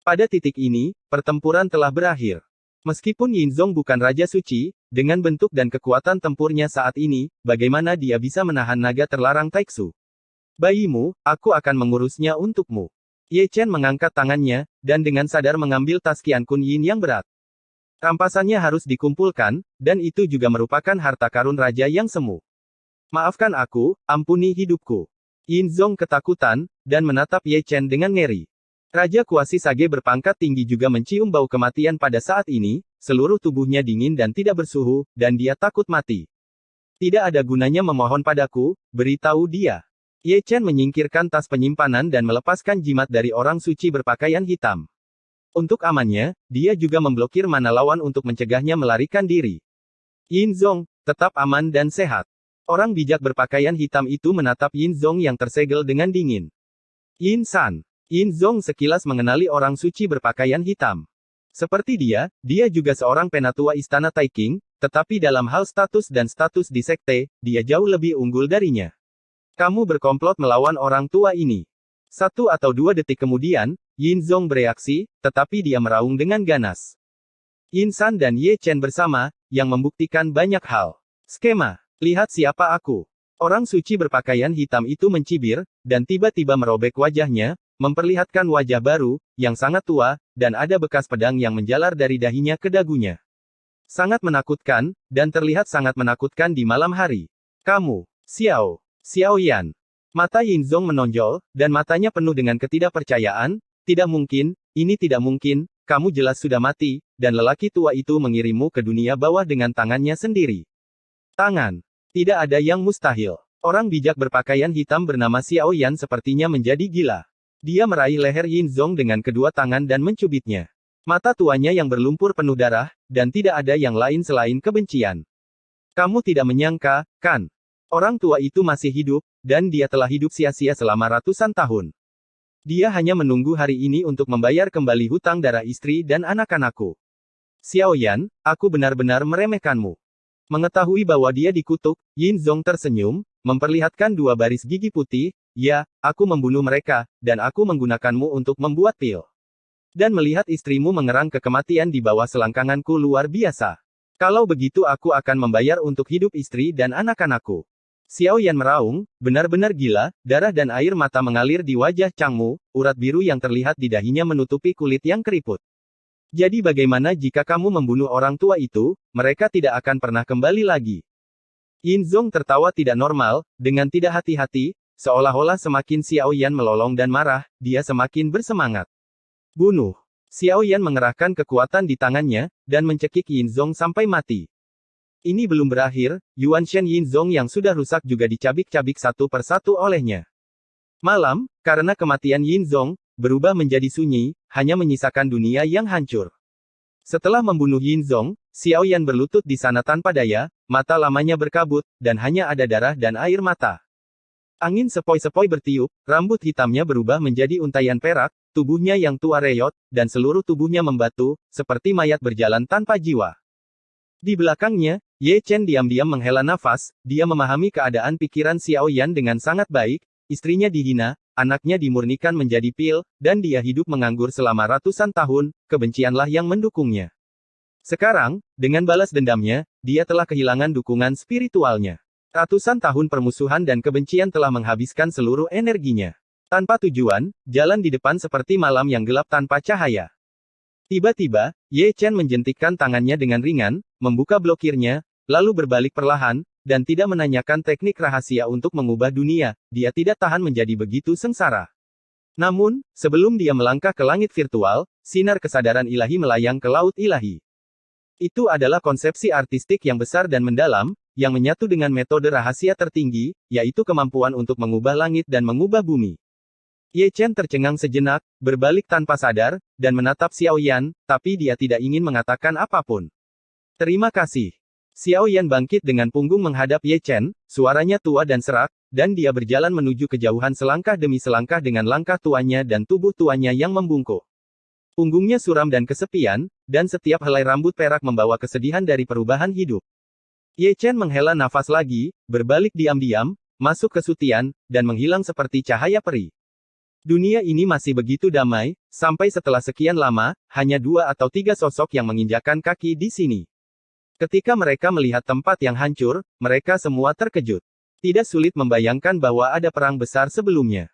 Pada titik ini, pertempuran telah berakhir. Meskipun Yin Zong bukan Raja Suci, dengan bentuk dan kekuatan tempurnya saat ini, bagaimana dia bisa menahan naga terlarang Taixu? Bayimu, aku akan mengurusnya untukmu. Ye Chen mengangkat tangannya, dan dengan sadar mengambil tas Qian Kun Yin yang berat. Rampasannya harus dikumpulkan, dan itu juga merupakan harta karun raja yang semu. Maafkan aku, ampuni hidupku. Yin Zong ketakutan, dan menatap Ye Chen dengan ngeri. Raja Kuasi Sage berpangkat tinggi juga mencium bau kematian pada saat ini, seluruh tubuhnya dingin dan tidak bersuhu, dan dia takut mati. Tidak ada gunanya memohon padaku, beritahu dia. Ye Chen menyingkirkan tas penyimpanan dan melepaskan jimat dari orang suci berpakaian hitam. Untuk amannya, dia juga memblokir mana lawan untuk mencegahnya melarikan diri. Yin Zong, tetap aman dan sehat. Orang bijak berpakaian hitam itu menatap Yin Zong yang tersegel dengan dingin. Yin San. Yin Zong sekilas mengenali orang suci berpakaian hitam. Seperti dia juga seorang penatua istana Taiping, tetapi dalam hal status dan status di sekte, dia jauh lebih unggul darinya. Kamu berkomplot melawan orang tua ini. 1 atau 2 detik kemudian, Yin Zong bereaksi, tetapi dia meraung dengan ganas. Yin San dan Ye Chen bersama, yang membuktikan banyak hal. Skema, lihat siapa aku. Orang suci berpakaian hitam itu mencibir, dan tiba-tiba merobek wajahnya, memperlihatkan wajah baru, yang sangat tua, dan ada bekas pedang yang menjalar dari dahinya ke dagunya. Sangat menakutkan, dan terlihat sangat menakutkan di malam hari. Kamu, Xiao Yan. Mata Yin Zong menonjol, dan matanya penuh dengan ketidakpercayaan. Tidak mungkin, ini tidak mungkin, kamu jelas sudah mati, dan lelaki tua itu mengirimmu ke dunia bawah dengan tangannya sendiri. Tangan. Tidak ada yang mustahil. Orang bijak berpakaian hitam bernama Xiao Yan sepertinya menjadi gila. Dia meraih leher Yin Zong dengan kedua tangan dan mencubitnya. Mata tuanya yang berlumpur penuh darah, dan tidak ada yang lain selain kebencian. Kamu tidak menyangka, kan? Orang tua itu masih hidup, dan dia telah hidup sia-sia selama ratusan tahun. Dia hanya menunggu hari ini untuk membayar kembali hutang darah istri dan anak-anakku. Xiao Yan, aku benar-benar meremehkanmu. Mengetahui bahwa dia dikutuk, Yin Zong tersenyum, memperlihatkan 2 baris gigi putih. Ya, aku membunuh mereka, dan aku menggunakanmu untuk membuat pil. Dan melihat istrimu mengerang ke kematian di bawah selangkanganku luar biasa. Kalau begitu aku akan membayar untuk hidup istri dan anak-anakku. Xiao Yan meraung, benar-benar gila, darah dan air mata mengalir di wajah Changmu, urat biru yang terlihat di dahinya menutupi kulit yang keriput. Jadi bagaimana jika kamu membunuh orang tua itu, mereka tidak akan pernah kembali lagi. Yin Zong tertawa tidak normal, dengan tidak hati-hati, seolah-olah semakin Xiao Yan melolong dan marah, dia semakin bersemangat. Bunuh. Xiao Yan mengerahkan kekuatan di tangannya, dan mencekik Yin Zong sampai mati. Ini belum berakhir, Yuan Shen Yin Zong yang sudah rusak juga dicabik-cabik satu persatu olehnya. Malam, karena kematian Yin Zong, berubah menjadi sunyi, hanya menyisakan dunia yang hancur. Setelah membunuh Yin Zong, Xiao Yan berlutut di sana tanpa daya, mata lamanya berkabut, dan hanya ada darah dan air mata. Angin sepoi-sepoi bertiup, rambut hitamnya berubah menjadi untaian perak, tubuhnya yang tua reyot, dan seluruh tubuhnya membatu, seperti mayat berjalan tanpa jiwa. Di belakangnya, Ye Chen diam-diam menghela nafas, dia memahami keadaan pikiran Xiao Yan dengan sangat baik, istrinya dihina, anaknya dimurnikan menjadi pil, dan dia hidup menganggur selama ratusan tahun, kebencianlah yang mendukungnya. Sekarang, dengan balas dendamnya, dia telah kehilangan dukungan spiritualnya. Ratusan tahun permusuhan dan kebencian telah menghabiskan seluruh energinya. Tanpa tujuan, jalan di depan seperti malam yang gelap tanpa cahaya. Tiba-tiba, Ye Chen menjentikkan tangannya dengan ringan, membuka blokirnya, lalu berbalik perlahan, dan tidak menanyakan teknik rahasia untuk mengubah dunia, dia tidak tahan menjadi begitu sengsara. Namun, sebelum dia melangkah ke langit virtual, sinar kesadaran ilahi melayang ke laut ilahi. Itu adalah konsepsi artistik yang besar dan mendalam, yang menyatu dengan metode rahasia tertinggi, yaitu kemampuan untuk mengubah langit dan mengubah bumi. Ye Chen tercengang sejenak, berbalik tanpa sadar, dan menatap Xiao Yan, tapi dia tidak ingin mengatakan apapun. Terima kasih. Xiao Yan bangkit dengan punggung menghadap Ye Chen, suaranya tua dan serak, dan dia berjalan menuju kejauhan selangkah demi selangkah dengan langkah tuanya dan tubuh tuanya yang membungkuk. Punggungnya suram dan kesepian, dan setiap helai rambut perak membawa kesedihan dari perubahan hidup. Ye Chen menghela nafas lagi, berbalik diam-diam, masuk ke Sutian, dan menghilang seperti cahaya peri. Dunia ini masih begitu damai, sampai setelah sekian lama, hanya 2 atau 3 sosok yang menginjakkan kaki di sini. Ketika mereka melihat tempat yang hancur, mereka semua terkejut. Tidak sulit membayangkan bahwa ada perang besar sebelumnya.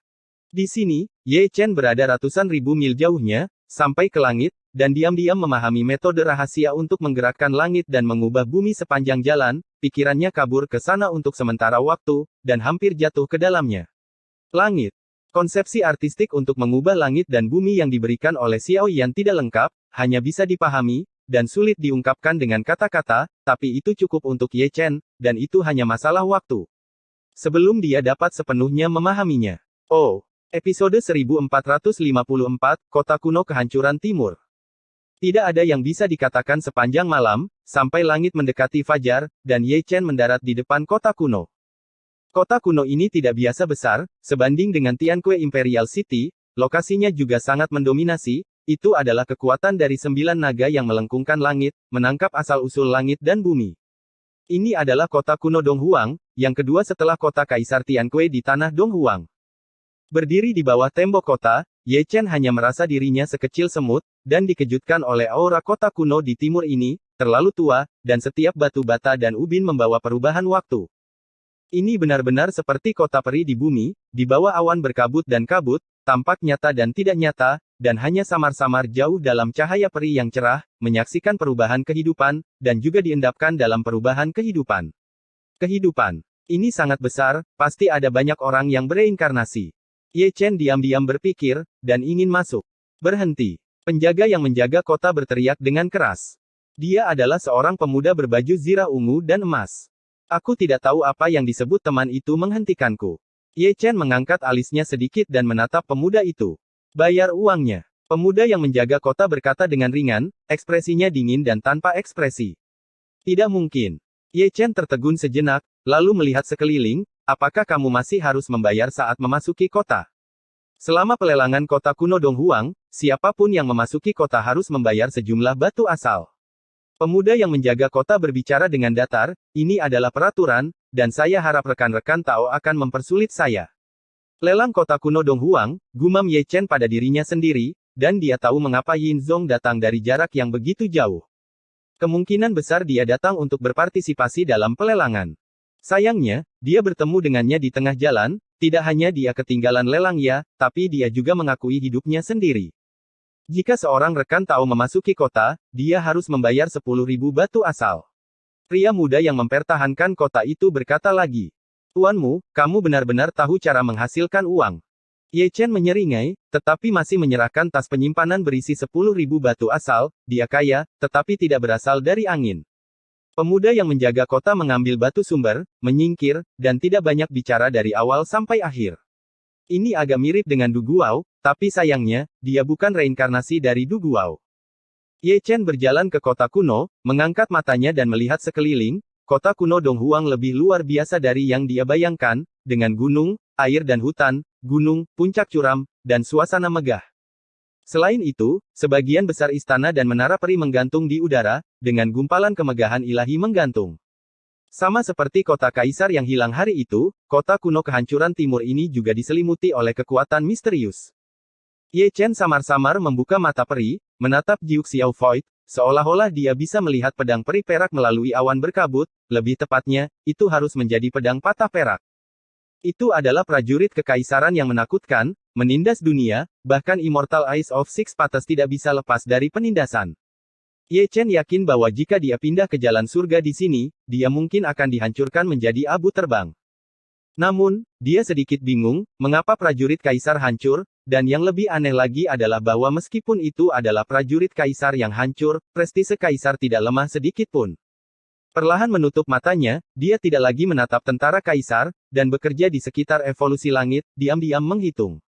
Di sini, Ye Chen berada ratusan ribu mil jauhnya, sampai ke langit, dan diam-diam memahami metode rahasia untuk menggerakkan langit dan mengubah bumi sepanjang jalan, pikirannya kabur ke sana untuk sementara waktu, dan hampir jatuh ke dalamnya. Langit. Konsepsi artistik untuk mengubah langit dan bumi yang diberikan oleh Xiao Yan tidak lengkap, hanya bisa dipahami, dan sulit diungkapkan dengan kata-kata, tapi itu cukup untuk Ye Chen, dan itu hanya masalah waktu. Sebelum dia dapat sepenuhnya memahaminya. Oh, episode 1454, Kota Kuno Kehancuran Timur. Tidak ada yang bisa dikatakan sepanjang malam, sampai langit mendekati fajar, dan Ye Chen mendarat di depan kota kuno. Kota kuno ini tidak biasa besar, sebanding dengan Tianque Imperial City, lokasinya juga sangat mendominasi, itu adalah kekuatan dari 9 naga yang melengkungkan langit, menangkap asal-usul langit dan bumi. Ini adalah kota kuno Donghuang, yang kedua setelah kota Kaisar Tianquai di tanah Donghuang. Berdiri di bawah tembok kota, Ye Chen hanya merasa dirinya sekecil semut, dan dikejutkan oleh aura kota kuno di timur ini, terlalu tua, dan setiap batu bata dan ubin membawa perubahan waktu. Ini benar-benar seperti kota peri di bumi, di bawah awan berkabut dan kabut, tampak nyata dan tidak nyata, dan hanya samar-samar jauh dalam cahaya peri yang cerah, menyaksikan perubahan kehidupan, dan juga diendapkan dalam perubahan kehidupan. Kehidupan. Ini sangat besar, pasti ada banyak orang yang bereinkarnasi. Ye Chen diam-diam berpikir, dan ingin masuk. Berhenti. Penjaga yang menjaga kota berteriak dengan keras. Dia adalah seorang pemuda berbaju zirah ungu dan emas. Aku tidak tahu apa yang disebut teman itu menghentikanku. Ye Chen mengangkat alisnya sedikit dan menatap pemuda itu. Bayar uangnya. Pemuda yang menjaga kota berkata dengan ringan, ekspresinya dingin dan tanpa ekspresi. Tidak mungkin. Ye Chen tertegun sejenak, lalu melihat sekeliling, apakah kamu masih harus membayar saat memasuki kota? Selama pelelangan kota kuno Donghuang, siapapun yang memasuki kota harus membayar sejumlah batu asal. Pemuda yang menjaga kota berbicara dengan datar, ini adalah peraturan, dan saya harap rekan-rekan Tao akan mempersulit saya. Lelang kota kuno Donghuang, gumam Ye Chen pada dirinya sendiri, dan dia tahu mengapa Yin Zong datang dari jarak yang begitu jauh. Kemungkinan besar dia datang untuk berpartisipasi dalam pelelangan. Sayangnya, dia bertemu dengannya di tengah jalan, tidak hanya dia ketinggalan lelang ya, tapi dia juga mengakui hidupnya sendiri. Jika seorang rekan Tao memasuki kota, dia harus membayar 10.000 batu asal. Pria muda yang mempertahankan kota itu berkata lagi. Tuanmu, kamu benar-benar tahu cara menghasilkan uang. Ye Chen menyeringai, tetapi masih menyerahkan tas penyimpanan berisi 10.000 batu asal, dia kaya, tetapi tidak berasal dari angin. Pemuda yang menjaga kota mengambil batu sumber, menyingkir, dan tidak banyak bicara dari awal sampai akhir. Ini agak mirip dengan Du Guao, tapi sayangnya, dia bukan reinkarnasi dari Du Guao. Ye Chen berjalan ke kota kuno, mengangkat matanya dan melihat sekeliling, kota kuno Donghuang lebih luar biasa dari yang dia bayangkan, dengan gunung, air dan hutan, gunung, puncak curam, dan suasana megah. Selain itu, sebagian besar istana dan menara peri menggantung di udara, dengan gumpalan kemegahan ilahi menggantung. Sama seperti kota kaisar yang hilang hari itu, kota kuno kehancuran timur ini juga diselimuti oleh kekuatan misterius. Ye Chen samar-samar membuka mata peri, menatap Jiuk Xiao Void, seolah-olah dia bisa melihat pedang peri perak melalui awan berkabut, lebih tepatnya, itu harus menjadi pedang patah perak. Itu adalah prajurit kekaisaran yang menakutkan, menindas dunia, bahkan Immortal Eyes of Six Paths tidak bisa lepas dari penindasan. Ye Chen yakin bahwa jika dia pindah ke jalan surga di sini, dia mungkin akan dihancurkan menjadi abu terbang. Namun, dia sedikit bingung, mengapa prajurit kaisar hancur, dan yang lebih aneh lagi adalah bahwa meskipun itu adalah prajurit kaisar yang hancur, prestise kaisar tidak lemah sedikit pun. Perlahan menutup matanya, dia tidak lagi menatap tentara kaisar, dan bekerja di sekitar evolusi langit, diam-diam menghitung.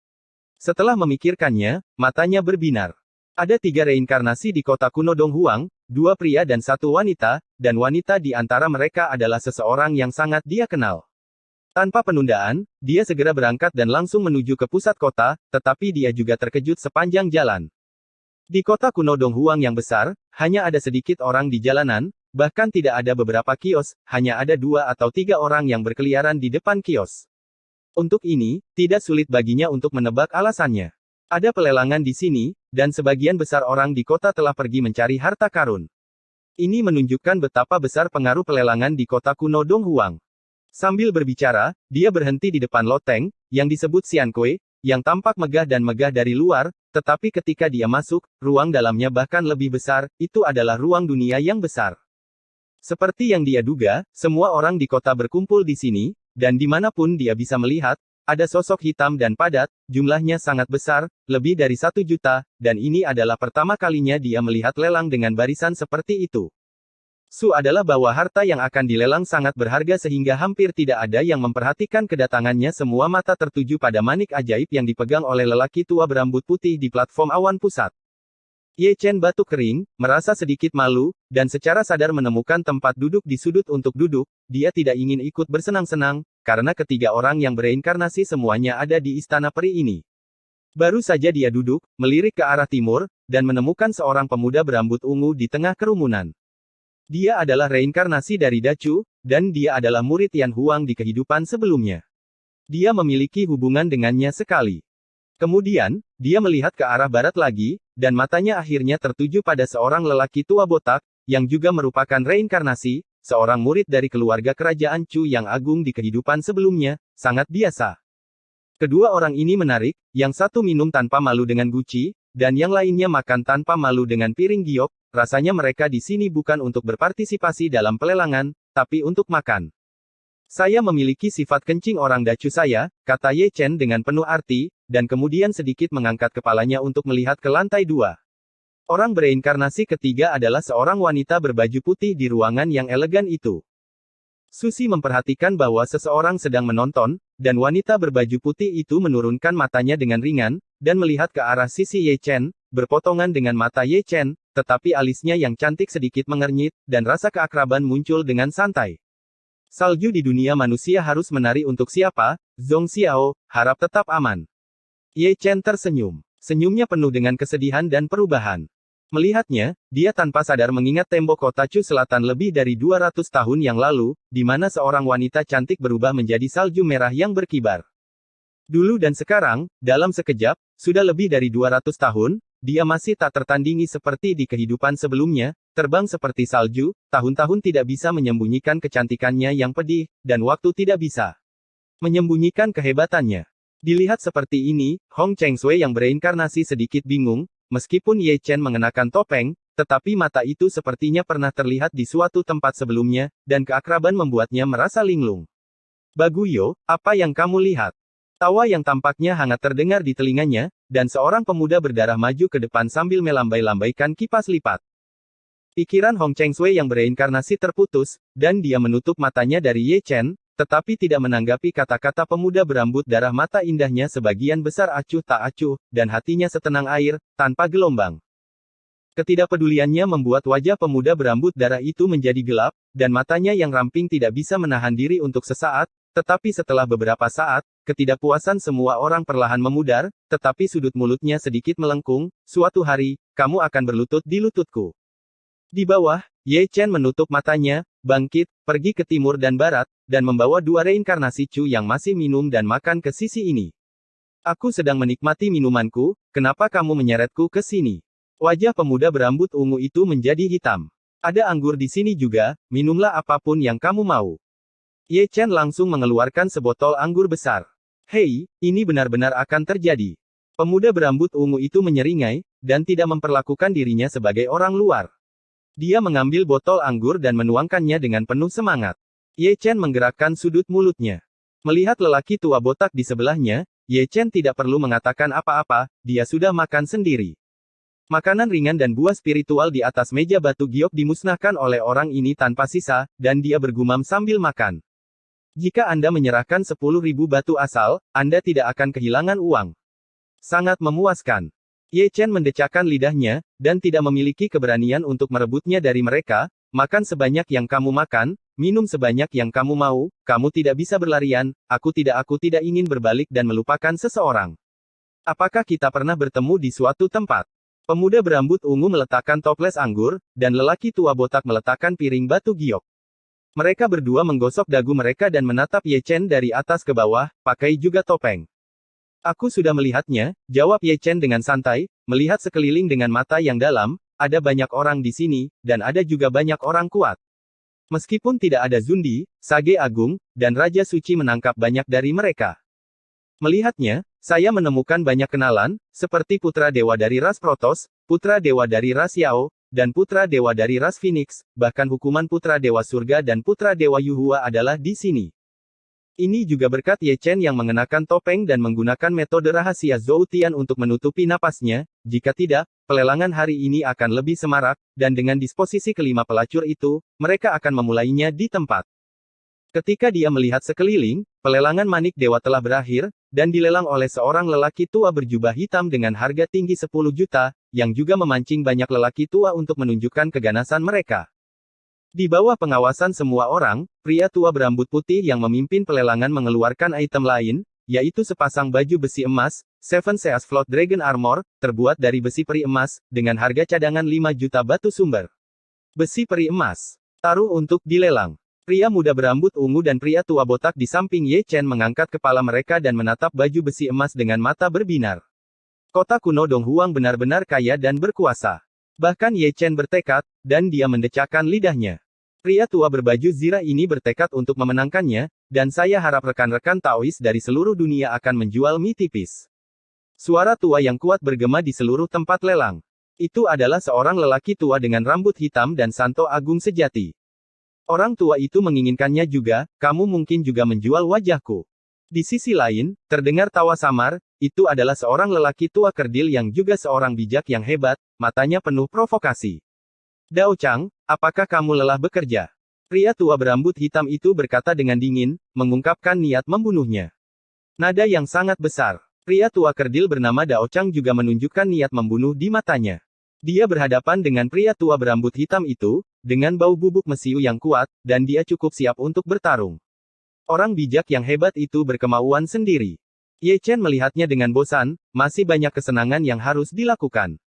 Setelah memikirkannya, matanya berbinar. Ada 3 reinkarnasi di kota kuno Donghuang, 2 pria dan 1 wanita, dan wanita di antara mereka adalah seseorang yang sangat dia kenal. Tanpa penundaan, dia segera berangkat dan langsung menuju ke pusat kota, tetapi dia juga terkejut sepanjang jalan. Di kota kuno Donghuang yang besar, hanya ada sedikit orang di jalanan, bahkan tidak ada beberapa kios, hanya ada 2 atau 3 orang yang berkeliaran di depan kios. Untuk ini, tidak sulit baginya untuk menebak alasannya. Ada pelelangan di sini, dan sebagian besar orang di kota telah pergi mencari harta karun. Ini menunjukkan betapa besar pengaruh pelelangan di kota kuno Donghuang. Sambil berbicara, dia berhenti di depan loteng, yang disebut Xiankui, yang tampak megah dan megah dari luar, tetapi ketika dia masuk, ruang dalamnya bahkan lebih besar, itu adalah ruang dunia yang besar. Seperti yang dia duga, semua orang di kota berkumpul di sini, dan dimanapun dia bisa melihat, ada sosok hitam dan padat, jumlahnya sangat besar, lebih dari 1 juta, dan ini adalah pertama kalinya dia melihat lelang dengan barisan seperti itu. Su adalah bahwa harta yang akan dilelang sangat berharga sehingga hampir tidak ada yang memperhatikan kedatangannya. Semua mata tertuju pada manik ajaib yang dipegang oleh lelaki tua berambut putih di platform awan pusat. Ye Chen batuk kering, merasa sedikit malu, dan secara sadar menemukan tempat duduk di sudut untuk duduk. Dia tidak ingin ikut bersenang-senang, karena ketiga orang yang bereinkarnasi semuanya ada di istana peri ini. Baru saja dia duduk, melirik ke arah timur, dan menemukan seorang pemuda berambut ungu di tengah kerumunan. Dia adalah reinkarnasi dari Dacu, dan dia adalah murid Yan Huang di kehidupan sebelumnya. Dia memiliki hubungan dengannya sekali. Kemudian, dia melihat ke arah barat lagi, dan matanya akhirnya tertuju pada seorang lelaki tua botak, yang juga merupakan reinkarnasi, seorang murid dari keluarga kerajaan Chu yang agung di kehidupan sebelumnya, sangat biasa. Kedua orang ini menarik, yang satu minum tanpa malu dengan guci, dan yang lainnya makan tanpa malu dengan piring giok. Rasanya mereka di sini bukan untuk berpartisipasi dalam pelelangan, tapi untuk makan. Saya memiliki sifat kencing orang Dacu saya, kata Ye Chen dengan penuh arti, dan kemudian sedikit mengangkat kepalanya untuk melihat ke lantai 2. Orang bereinkarnasi ketiga adalah seorang wanita berbaju putih di ruangan yang elegan itu. Susi memperhatikan bahwa seseorang sedang menonton, dan wanita berbaju putih itu menurunkan matanya dengan ringan, dan melihat ke arah sisi Ye Chen, berpotongan dengan mata Ye Chen, tetapi alisnya yang cantik sedikit mengernyit, dan rasa keakraban muncul dengan santai. Salju di dunia manusia harus menari untuk siapa? Zhong Xiao, harap tetap aman. Ye Chen tersenyum. Senyumnya penuh dengan kesedihan dan perubahan. Melihatnya, dia tanpa sadar mengingat tembok kota Chu Selatan lebih dari 200 tahun yang lalu, di mana seorang wanita cantik berubah menjadi salju merah yang berkibar. Dulu dan sekarang, dalam sekejap, sudah lebih dari 200 tahun, dia masih tak tertandingi seperti di kehidupan sebelumnya, terbang seperti salju, tahun-tahun tidak bisa menyembunyikan kecantikannya yang pedih, dan waktu tidak bisa menyembunyikan kehebatannya. Dilihat seperti ini, Hong Chengsui yang bereinkarnasi sedikit bingung, meskipun Ye Chen mengenakan topeng, tetapi mata itu sepertinya pernah terlihat di suatu tempat sebelumnya, dan keakraban membuatnya merasa linglung. Baguyo, apa yang kamu lihat? Tawa yang tampaknya hangat terdengar di telinganya, dan seorang pemuda berdarah maju ke depan sambil melambai-lambaikan kipas lipat. Pikiran Hong Chengsui yang bereinkarnasi terputus, dan dia menutup matanya dari Ye Chen, tetapi tidak menanggapi kata-kata pemuda berambut darah. Mata indahnya sebagian besar acuh tak acuh, dan hatinya setenang air, tanpa gelombang. Ketidakpeduliannya membuat wajah pemuda berambut darah itu menjadi gelap, dan matanya yang ramping tidak bisa menahan diri untuk sesaat, tetapi setelah beberapa saat, ketidakpuasan semua orang perlahan memudar, tetapi sudut mulutnya sedikit melengkung. Suatu hari, kamu akan berlutut di lututku. Di bawah, Ye Chen menutup matanya, bangkit, pergi ke timur dan barat, dan membawa dua reinkarnasi Chu yang masih minum dan makan ke sisi ini. Aku sedang menikmati minumanku, kenapa kamu menyeretku ke sini? Wajah pemuda berambut ungu itu menjadi hitam. Ada anggur di sini juga, minumlah apapun yang kamu mau. Ye Chen langsung mengeluarkan sebotol anggur besar. Hei, ini benar-benar akan terjadi. Pemuda berambut ungu itu menyeringai, dan tidak memperlakukan dirinya sebagai orang luar. Dia mengambil botol anggur dan menuangkannya dengan penuh semangat. Ye Chen menggerakkan sudut mulutnya. Melihat lelaki tua botak di sebelahnya, Ye Chen tidak perlu mengatakan apa-apa, dia sudah makan sendiri. Makanan ringan dan buah spiritual di atas meja batu giok dimusnahkan oleh orang ini tanpa sisa, dan dia bergumam sambil makan. Jika Anda menyerahkan 10.000 batu asal, Anda tidak akan kehilangan uang. Sangat memuaskan. Ye Chen mendecakkan lidahnya, dan tidak memiliki keberanian untuk merebutnya dari mereka. Makan sebanyak yang kamu makan, minum sebanyak yang kamu mau, kamu tidak bisa berlarian, aku tidak ingin berbalik dan melupakan seseorang. Apakah kita pernah bertemu di suatu tempat? Pemuda berambut ungu meletakkan toples anggur, dan lelaki tua botak meletakkan piring batu giok. Mereka berdua menggosok dagu mereka dan menatap Ye Chen dari atas ke bawah, pakai juga topeng. Aku sudah melihatnya, jawab Ye Chen dengan santai, melihat sekeliling dengan mata yang dalam, ada banyak orang di sini, dan ada juga banyak orang kuat. Meskipun tidak ada Zundi, Sage Agung, dan Raja Suci menangkap banyak dari mereka. Melihatnya, saya menemukan banyak kenalan, seperti putra dewa dari ras Protoss, putra dewa dari ras Yao, dan putra dewa dari ras Phoenix, bahkan hukuman putra dewa surga dan putra dewa Yuhua adalah di sini. Ini juga berkat Ye Chen yang mengenakan topeng dan menggunakan metode rahasia Zoutian untuk menutupi napasnya. Jika tidak, pelelangan hari ini akan lebih semarak, dan dengan disposisi kelima pelacur itu, mereka akan memulainya di tempat. Ketika dia melihat sekeliling, pelelangan manik dewa telah berakhir, dan dilelang oleh seorang lelaki tua berjubah hitam dengan harga tinggi 10 juta, yang juga memancing banyak lelaki tua untuk menunjukkan keganasan mereka. Di bawah pengawasan semua orang, pria tua berambut putih yang memimpin pelelangan mengeluarkan item lain, yaitu sepasang baju besi emas, Seven Seas Float Dragon Armor, terbuat dari besi peri emas, dengan harga cadangan 5 juta batu sumber. Besi peri emas. Taruh untuk dilelang. Pria muda berambut ungu dan pria tua botak di samping Ye Chen mengangkat kepala mereka dan menatap baju besi emas dengan mata berbinar. Kota kuno Donghuang benar-benar kaya dan berkuasa. Bahkan Ye Chen bertekad, dan dia mendecakkan lidahnya. Pria tua berbaju zirah ini bertekad untuk memenangkannya, dan saya harap rekan-rekan Taois dari seluruh dunia akan menjual mie tipis. Suara tua yang kuat bergema di seluruh tempat lelang. Itu adalah seorang lelaki tua dengan rambut hitam dan santo agung sejati. Orang tua itu menginginkannya juga, kamu mungkin juga menjual wajahku. Di sisi lain, terdengar tawa samar, itu adalah seorang lelaki tua kerdil yang juga seorang bijak yang hebat, matanya penuh provokasi. Dao Chang, apakah kamu lelah bekerja? Pria tua berambut hitam itu berkata dengan dingin, mengungkapkan niat membunuhnya. Nada yang sangat besar. Pria tua kerdil bernama Dao Chang juga menunjukkan niat membunuh di matanya. Dia berhadapan dengan pria tua berambut hitam itu, dengan bau bubuk mesiu yang kuat, dan dia cukup siap untuk bertarung. Orang bijak yang hebat itu berkemauan sendiri. Ye Chen melihatnya dengan bosan, masih banyak kesenangan yang harus dilakukan.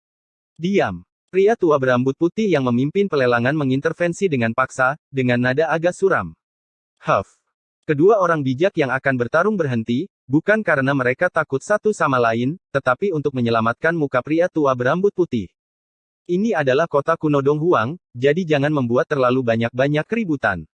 Diam. Pria tua berambut putih yang memimpin pelelangan mengintervensi dengan paksa, dengan nada agak suram. Huff. Kedua orang bijak yang akan bertarung berhenti, bukan karena mereka takut satu sama lain, tetapi untuk menyelamatkan muka pria tua berambut putih. Ini adalah kota kuno Donghuang, jadi jangan membuat terlalu banyak keributan.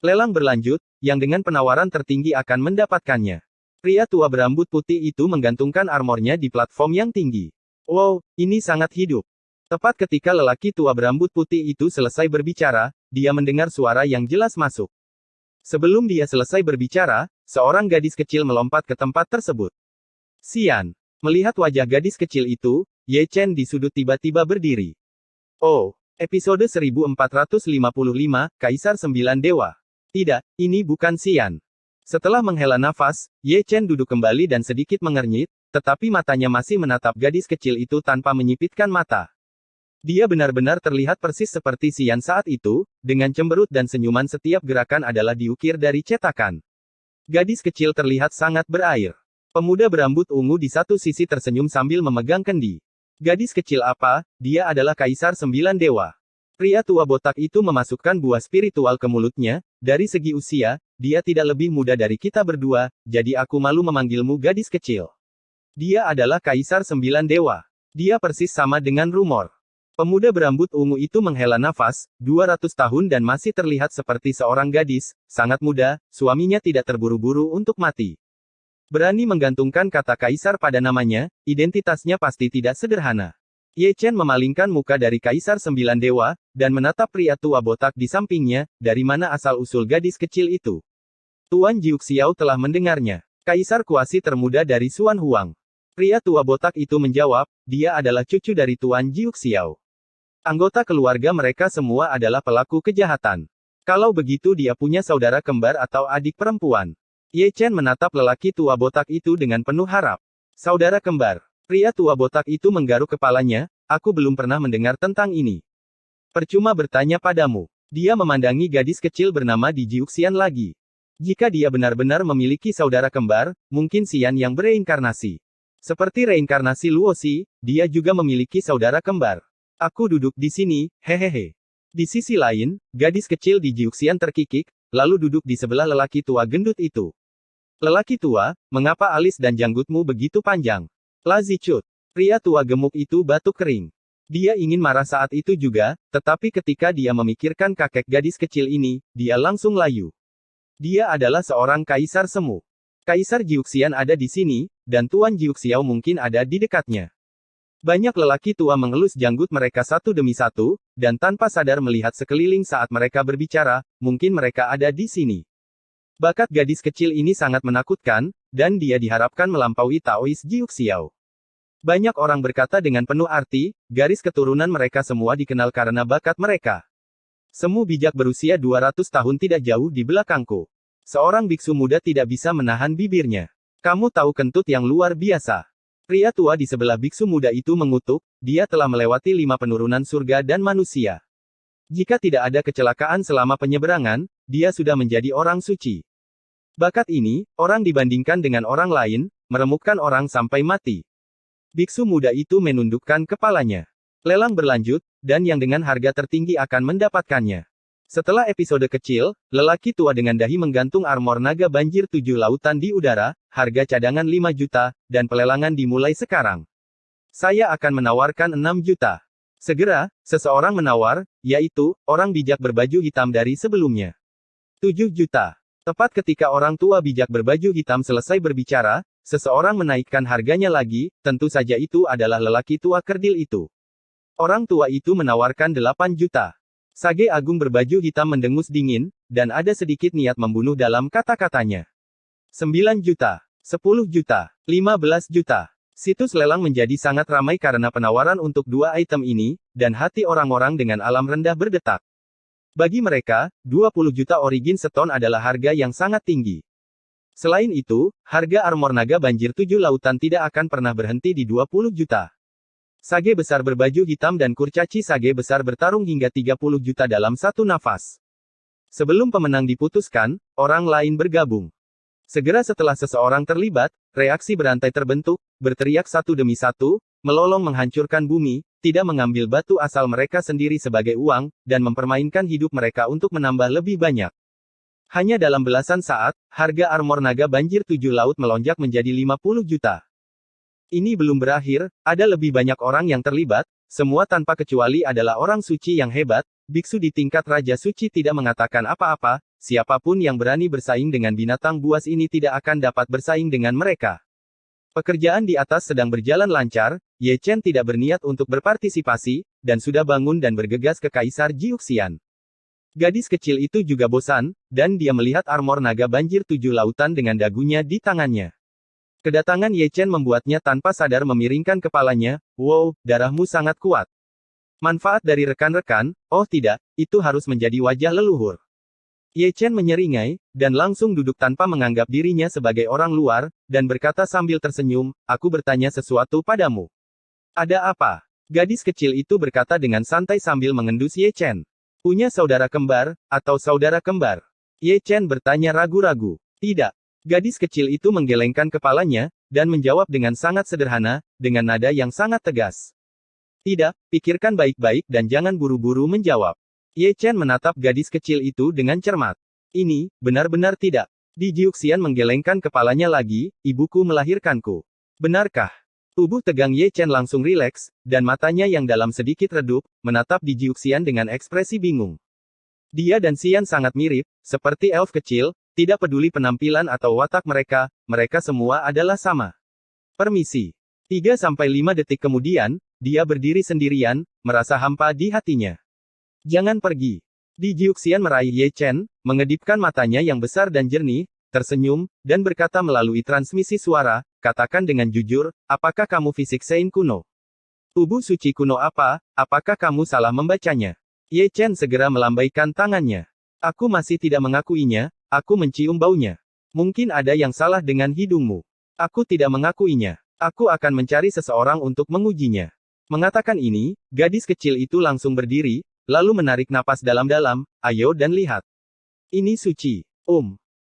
Lelang berlanjut, yang dengan penawaran tertinggi akan mendapatkannya. Pria tua berambut putih itu menggantungkan armornya di platform yang tinggi. Wow, ini sangat hidup. Tepat ketika lelaki tua berambut putih itu selesai berbicara, dia mendengar suara yang jelas masuk. Sebelum dia selesai berbicara, seorang gadis kecil melompat ke tempat tersebut. Xian. Melihat wajah gadis kecil itu, Ye Chen di sudut tiba-tiba berdiri. Oh, episode 1455, Kaisar 9 Dewa. Tidak, ini bukan Xian. Setelah menghela nafas, Ye Chen duduk kembali dan sedikit mengernyit, tetapi matanya masih menatap gadis kecil itu tanpa menyipitkan mata. Dia benar-benar terlihat persis seperti Xian saat itu, dengan cemberut dan senyuman setiap gerakan adalah diukir dari cetakan. Gadis kecil terlihat sangat berair. Pemuda berambut ungu di satu sisi tersenyum sambil memegang kendi. Gadis kecil apa, dia adalah Kaisar 9 Dewa. Pria tua botak itu memasukkan buah spiritual ke mulutnya, dari segi usia, dia tidak lebih muda dari kita berdua, jadi aku malu memanggilmu gadis kecil. Dia adalah Kaisar 9 Dewa. Dia persis sama dengan rumor. Pemuda berambut ungu itu menghela nafas, 200 tahun dan masih terlihat seperti seorang gadis, sangat muda, suaminya tidak terburu-buru untuk mati. Berani menggantungkan kata Kaisar pada namanya, identitasnya pasti tidak sederhana. Ye Chen memalingkan muka dari Kaisar 9 Dewa, dan menatap pria tua botak di sampingnya, dari mana asal-usul gadis kecil itu. Tuan Jiuxiao telah mendengarnya. Kaisar kuasi termuda dari Xuan Huang. Pria tua botak itu menjawab, dia adalah cucu dari Tuan Jiuxiao. Anggota keluarga mereka semua adalah pelaku kejahatan. Kalau begitu dia punya saudara kembar atau adik perempuan. Ye Chen menatap lelaki tua botak itu dengan penuh harap. Saudara kembar. Pria tua botak itu menggaruk kepalanya, aku belum pernah mendengar tentang ini. Percuma bertanya padamu. Dia memandangi gadis kecil bernama Di Jiuxian lagi. Jika dia benar-benar memiliki saudara kembar, mungkin Xian yang bereinkarnasi. Seperti reinkarnasi Luoxi, dia juga memiliki saudara kembar. Aku duduk di sini, hehehe. Di sisi lain, gadis kecil di Jiuxian terkikik, lalu duduk di sebelah lelaki tua gendut itu. Lelaki tua, mengapa alis dan janggutmu begitu panjang? Lazi cut. Pria tua gemuk itu batuk kering. Dia ingin marah saat itu juga, tetapi ketika dia memikirkan kakek gadis kecil ini, dia langsung layu. Dia adalah seorang kaisar semu. Kaisar Jiuxian ada di sini, dan Tuan Jiuxiao mungkin ada di dekatnya. Banyak lelaki tua mengelus janggut mereka satu demi satu, dan tanpa sadar melihat sekeliling saat mereka berbicara, mungkin mereka ada di sini. Bakat gadis kecil ini sangat menakutkan, dan dia diharapkan melampaui Taois Jiuxiao. Banyak orang berkata dengan penuh arti, garis keturunan mereka semua dikenal karena bakat mereka. Semu bijak berusia 200 tahun tidak jauh di belakangku. Seorang biksu muda tidak bisa menahan bibirnya. Kamu tahu kentut yang luar biasa. Pria tua di sebelah biksu muda itu mengutuk, dia telah melewati 5 penurunan surga dan manusia. Jika tidak ada kecelakaan selama penyeberangan, dia sudah menjadi orang suci. Bakat ini, orang dibandingkan dengan orang lain, meremukkan orang sampai mati. Biksu muda itu menundukkan kepalanya. Lelang berlanjut, dan yang dengan harga tertinggi akan mendapatkannya. Setelah episode kecil, lelaki tua dengan dahi menggantung armor naga banjir 7 lautan di udara, harga cadangan 5 juta, dan pelelangan dimulai sekarang. Saya akan menawarkan 6 juta. Segera, seseorang menawar, yaitu, orang bijak berbaju hitam dari sebelumnya. 7 juta. Tepat ketika orang tua bijak berbaju hitam selesai berbicara, seseorang menaikkan harganya lagi, tentu saja itu adalah lelaki tua kerdil itu. Orang tua itu menawarkan 8 juta. Sage Agung berbaju hitam mendengus dingin, dan ada sedikit niat membunuh dalam kata-katanya. 9 juta. 10 juta. 15 juta. Situs lelang menjadi sangat ramai karena penawaran untuk 2 item ini, dan hati orang-orang dengan alam rendah berdetak. Bagi mereka, 20 juta origin stone adalah harga yang sangat tinggi. Selain itu, harga armor naga banjir 7 lautan tidak akan pernah berhenti di 20 juta. Sage besar berbaju hitam dan kurcaci sage besar bertarung hingga 30 juta dalam satu nafas. Sebelum pemenang diputuskan, orang lain bergabung. Segera setelah seseorang terlibat, reaksi berantai terbentuk, berteriak satu demi satu, melolong menghancurkan bumi, tidak mengambil batu asal mereka sendiri sebagai uang, dan mempermainkan hidup mereka untuk menambah lebih banyak. Hanya dalam belasan saat, harga armor naga banjir 7 laut melonjak menjadi 50 juta. Ini belum berakhir, ada lebih banyak orang yang terlibat, semua tanpa kecuali adalah orang suci yang hebat, biksu di tingkat Raja Suci tidak mengatakan apa-apa, siapapun yang berani bersaing dengan binatang buas ini tidak akan dapat bersaing dengan mereka. Pekerjaan di atas sedang berjalan lancar, Ye Chen tidak berniat untuk berpartisipasi, dan sudah bangun dan bergegas ke Kaisar Jiuxian. Gadis kecil itu juga bosan, dan dia melihat armor naga banjir 7 lautan dengan dagunya di tangannya. Kedatangan Ye Chen membuatnya tanpa sadar memiringkan kepalanya, wow, darahmu sangat kuat. Manfaat dari rekan-rekan, oh tidak, itu harus menjadi wajah leluhur. Ye Chen menyeringai, dan langsung duduk tanpa menganggap dirinya sebagai orang luar, dan berkata sambil tersenyum, aku bertanya sesuatu padamu. Ada apa? Gadis kecil itu berkata dengan santai sambil mengendus Ye Chen. Punya saudara kembar, atau saudara kembar? Ye Chen bertanya ragu-ragu. Tidak. Gadis kecil itu menggelengkan kepalanya, dan menjawab dengan sangat sederhana, dengan nada yang sangat tegas. Tidak, pikirkan baik-baik dan jangan buru-buru menjawab. Ye Chen menatap gadis kecil itu dengan cermat. Ini, benar-benar tidak. Di Jiuxian menggelengkan kepalanya lagi, ibuku melahirkanku. Benarkah? Tubuh tegang Ye Chen langsung rileks, dan matanya yang dalam sedikit redup, menatap di Jiuxian dengan ekspresi bingung. Dia dan Xian sangat mirip, seperti elf kecil, tidak peduli penampilan atau watak mereka, mereka semua adalah sama. Permisi. 3-5 detik kemudian, dia berdiri sendirian, merasa hampa di hatinya. Jangan pergi. Di Jiuxian meraih Ye Chen, mengedipkan matanya yang besar dan jernih, tersenyum, dan berkata melalui transmisi suara, katakan dengan jujur, apakah kamu fisik Sein kuno? Tubuh suci kuno apa, apakah kamu salah membacanya? Ye Chen segera melambaikan tangannya. Aku masih tidak mengakuinya, aku mencium baunya. Mungkin ada yang salah dengan hidungmu. Aku tidak mengakuinya. Aku akan mencari seseorang untuk mengujinya. Mengatakan ini, gadis kecil itu langsung berdiri, lalu menarik napas dalam-dalam, ayo dan lihat. Ini suci.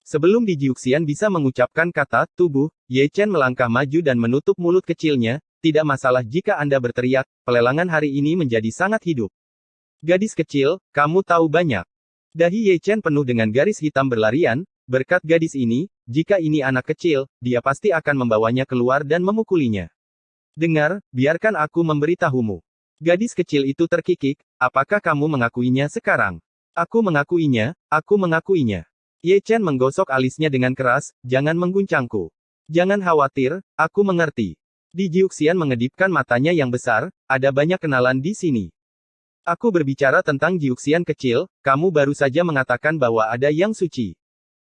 Sebelum di Jiuxian bisa mengucapkan kata, tubuh, Ye Chen melangkah maju dan menutup mulut kecilnya, tidak masalah jika Anda berteriak, pelelangan hari ini menjadi sangat hidup. Gadis kecil, kamu tahu banyak. Dahi Ye Chen penuh dengan garis hitam berlarian, berkat gadis ini, jika ini anak kecil, dia pasti akan membawanya keluar dan memukulinya. Dengar, biarkan aku memberitahumu. Gadis kecil itu terkikik, apakah kamu mengakuinya sekarang? Aku mengakuinya, aku mengakuinya. Ye Chen menggosok alisnya dengan keras, jangan mengguncangku. Jangan khawatir, aku mengerti. Di Jiuxian mengedipkan matanya yang besar, ada banyak kenalan di sini. Aku berbicara tentang Jiuxian kecil, kamu baru saja mengatakan bahwa ada yang suci.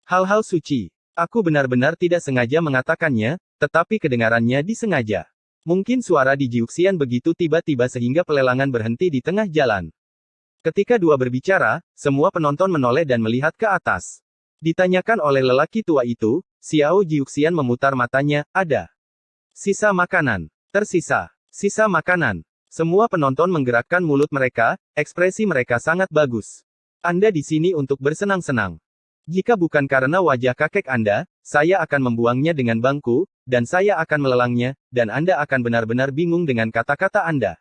Hal-hal suci. Aku benar-benar tidak sengaja mengatakannya, tetapi kedengarannya disengaja. Mungkin suara di Jiuxian begitu tiba-tiba sehingga pelelangan berhenti di tengah jalan. Ketika dua berbicara, semua penonton menoleh dan melihat ke atas. Ditanyakan oleh lelaki tua itu, Xiao Jiuxian memutar matanya, ada. Sisa makanan. Tersisa. Sisa makanan. Semua penonton menggerakkan mulut mereka, ekspresi mereka sangat bagus. Anda di sini untuk bersenang-senang. Jika bukan karena wajah kakek Anda, saya akan membuangnya dengan bangku, dan saya akan melelangnya, dan Anda akan benar-benar bingung dengan kata-kata Anda.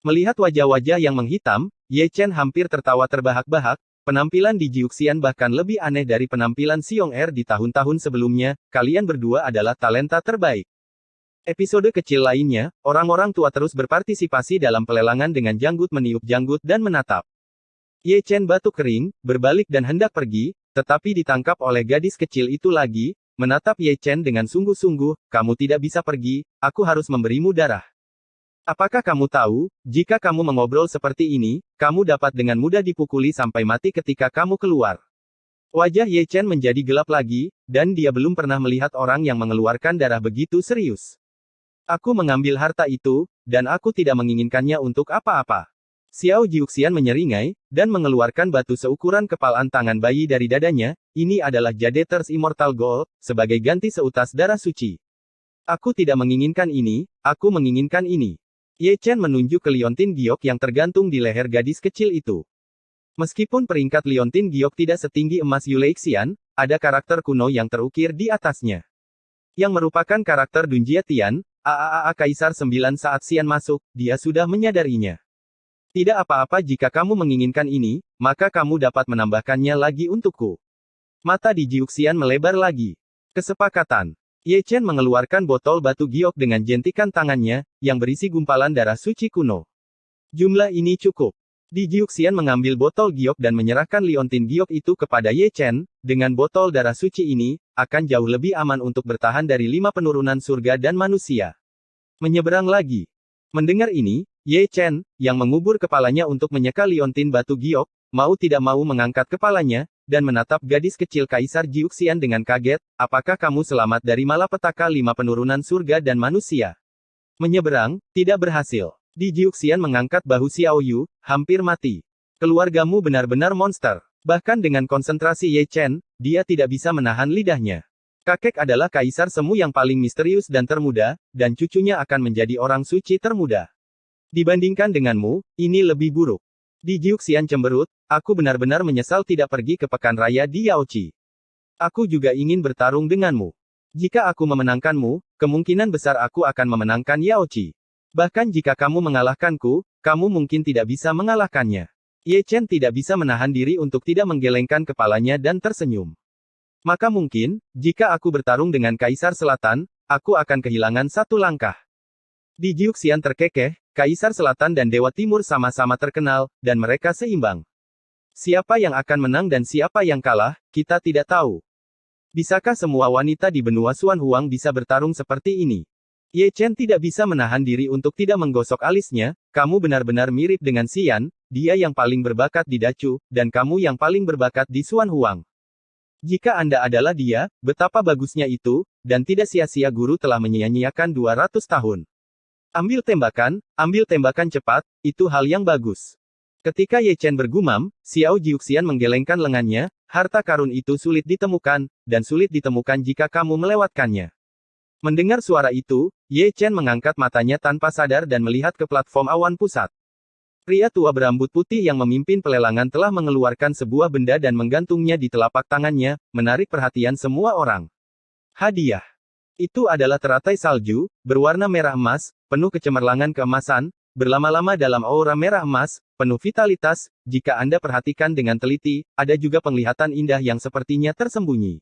Melihat wajah-wajah yang menghitam, Ye Chen hampir tertawa terbahak-bahak. Penampilan di Jiuxian bahkan lebih aneh dari penampilan Xiong Er di tahun-tahun sebelumnya. Kalian berdua adalah talenta terbaik. Episode kecil lainnya, orang-orang tua terus berpartisipasi dalam pelelangan dengan janggut meniup janggut dan menatap. Ye Chen batuk kering, berbalik dan hendak pergi, tetapi ditangkap oleh gadis kecil itu lagi, menatap Ye Chen dengan sungguh-sungguh, kamu tidak bisa pergi, aku harus memberimu darah. Apakah kamu tahu, jika kamu mengobrol seperti ini, kamu dapat dengan mudah dipukuli sampai mati ketika kamu keluar. Wajah Ye Chen menjadi gelap lagi, dan dia belum pernah melihat orang yang mengeluarkan darah begitu serius. Aku mengambil harta itu, dan aku tidak menginginkannya untuk apa-apa. Xiao Jiuxian menyeringai, dan mengeluarkan batu seukuran kepalan tangan bayi dari dadanya, ini adalah Jadeters Immortal Gold, sebagai ganti seutas darah suci. Aku tidak menginginkan ini, aku menginginkan ini. Ye Chen menunjuk ke liontin giok yang tergantung di leher gadis kecil itu. Meskipun peringkat liontin giok tidak setinggi emas Yuleixian, ada karakter kuno yang terukir di atasnya. Yang merupakan karakter Dunjia Tian, AAA Kaisar 9 saat Xian masuk, dia sudah menyadarinya. Tidak apa-apa jika kamu menginginkan ini, maka kamu dapat menambahkannya lagi untukku. Mata di Jiuxian melebar lagi. Kesepakatan. Ye Chen mengeluarkan botol batu giok dengan jentikan tangannya, yang berisi gumpalan darah suci kuno. Jumlah ini cukup. Di Jiuxian mengambil botol giok dan menyerahkan liontin giok itu kepada Ye Chen, dengan botol darah suci ini, akan jauh lebih aman untuk bertahan dari 5 penurunan surga dan manusia. Menyeberang lagi. Mendengar ini, Ye Chen, yang mengubur kepalanya untuk menyeka liontin batu giok, mau tidak mau mengangkat kepalanya, dan menatap gadis kecil Kaisar Jiuxian dengan kaget, apakah kamu selamat dari malapetaka 5 penurunan surga dan manusia? Menyeberang, tidak berhasil. Di Jiuxian mengangkat bahu Xiao Yu, hampir mati. Keluargamu benar-benar monster. Bahkan dengan konsentrasi Ye Chen, dia tidak bisa menahan lidahnya. Kakek adalah kaisar semu yang paling misterius dan termuda, dan cucunya akan menjadi orang suci termuda. Dibandingkan denganmu, ini lebih buruk. Di Jiuxian cemberut, aku benar-benar menyesal tidak pergi ke pekan raya di Yaoqi. Aku juga ingin bertarung denganmu. Jika aku memenangkanmu, kemungkinan besar aku akan memenangkan Yaoqi. Bahkan jika kamu mengalahkanku, kamu mungkin tidak bisa mengalahkannya. Ye Chen tidak bisa menahan diri untuk tidak menggelengkan kepalanya dan tersenyum. Maka mungkin, jika aku bertarung dengan Kaisar Selatan, aku akan kehilangan satu langkah. Di Jiuxian terkekeh, Kaisar Selatan dan Dewa Timur sama-sama terkenal, dan mereka seimbang. Siapa yang akan menang dan siapa yang kalah, kita tidak tahu. Bisakah semua wanita di benua Xuan Huang bisa bertarung seperti ini? Ye Chen tidak bisa menahan diri untuk tidak menggosok alisnya, kamu benar-benar mirip dengan Xian, dia yang paling berbakat di Dacu, dan kamu yang paling berbakat di Xuan Huang. Jika Anda adalah dia, betapa bagusnya itu, dan tidak sia-sia guru telah menyia-nyiakan 200 tahun. Ambil tembakan cepat, itu hal yang bagus. Ketika Ye Chen bergumam, Xiao Jiuxian menggelengkan lengannya, harta karun itu sulit ditemukan, dan sulit ditemukan jika kamu melewatkannya. Mendengar suara itu, Ye Chen mengangkat matanya tanpa sadar dan melihat ke platform awan pusat. Pria tua berambut putih yang memimpin pelelangan telah mengeluarkan sebuah benda dan menggantungnya di telapak tangannya, menarik perhatian semua orang. Hadiah. Itu adalah teratai salju, berwarna merah emas, penuh kecemerlangan keemasan, berlama-lama dalam aura merah emas, penuh vitalitas. Jika Anda perhatikan dengan teliti, ada juga penglihatan indah yang sepertinya tersembunyi.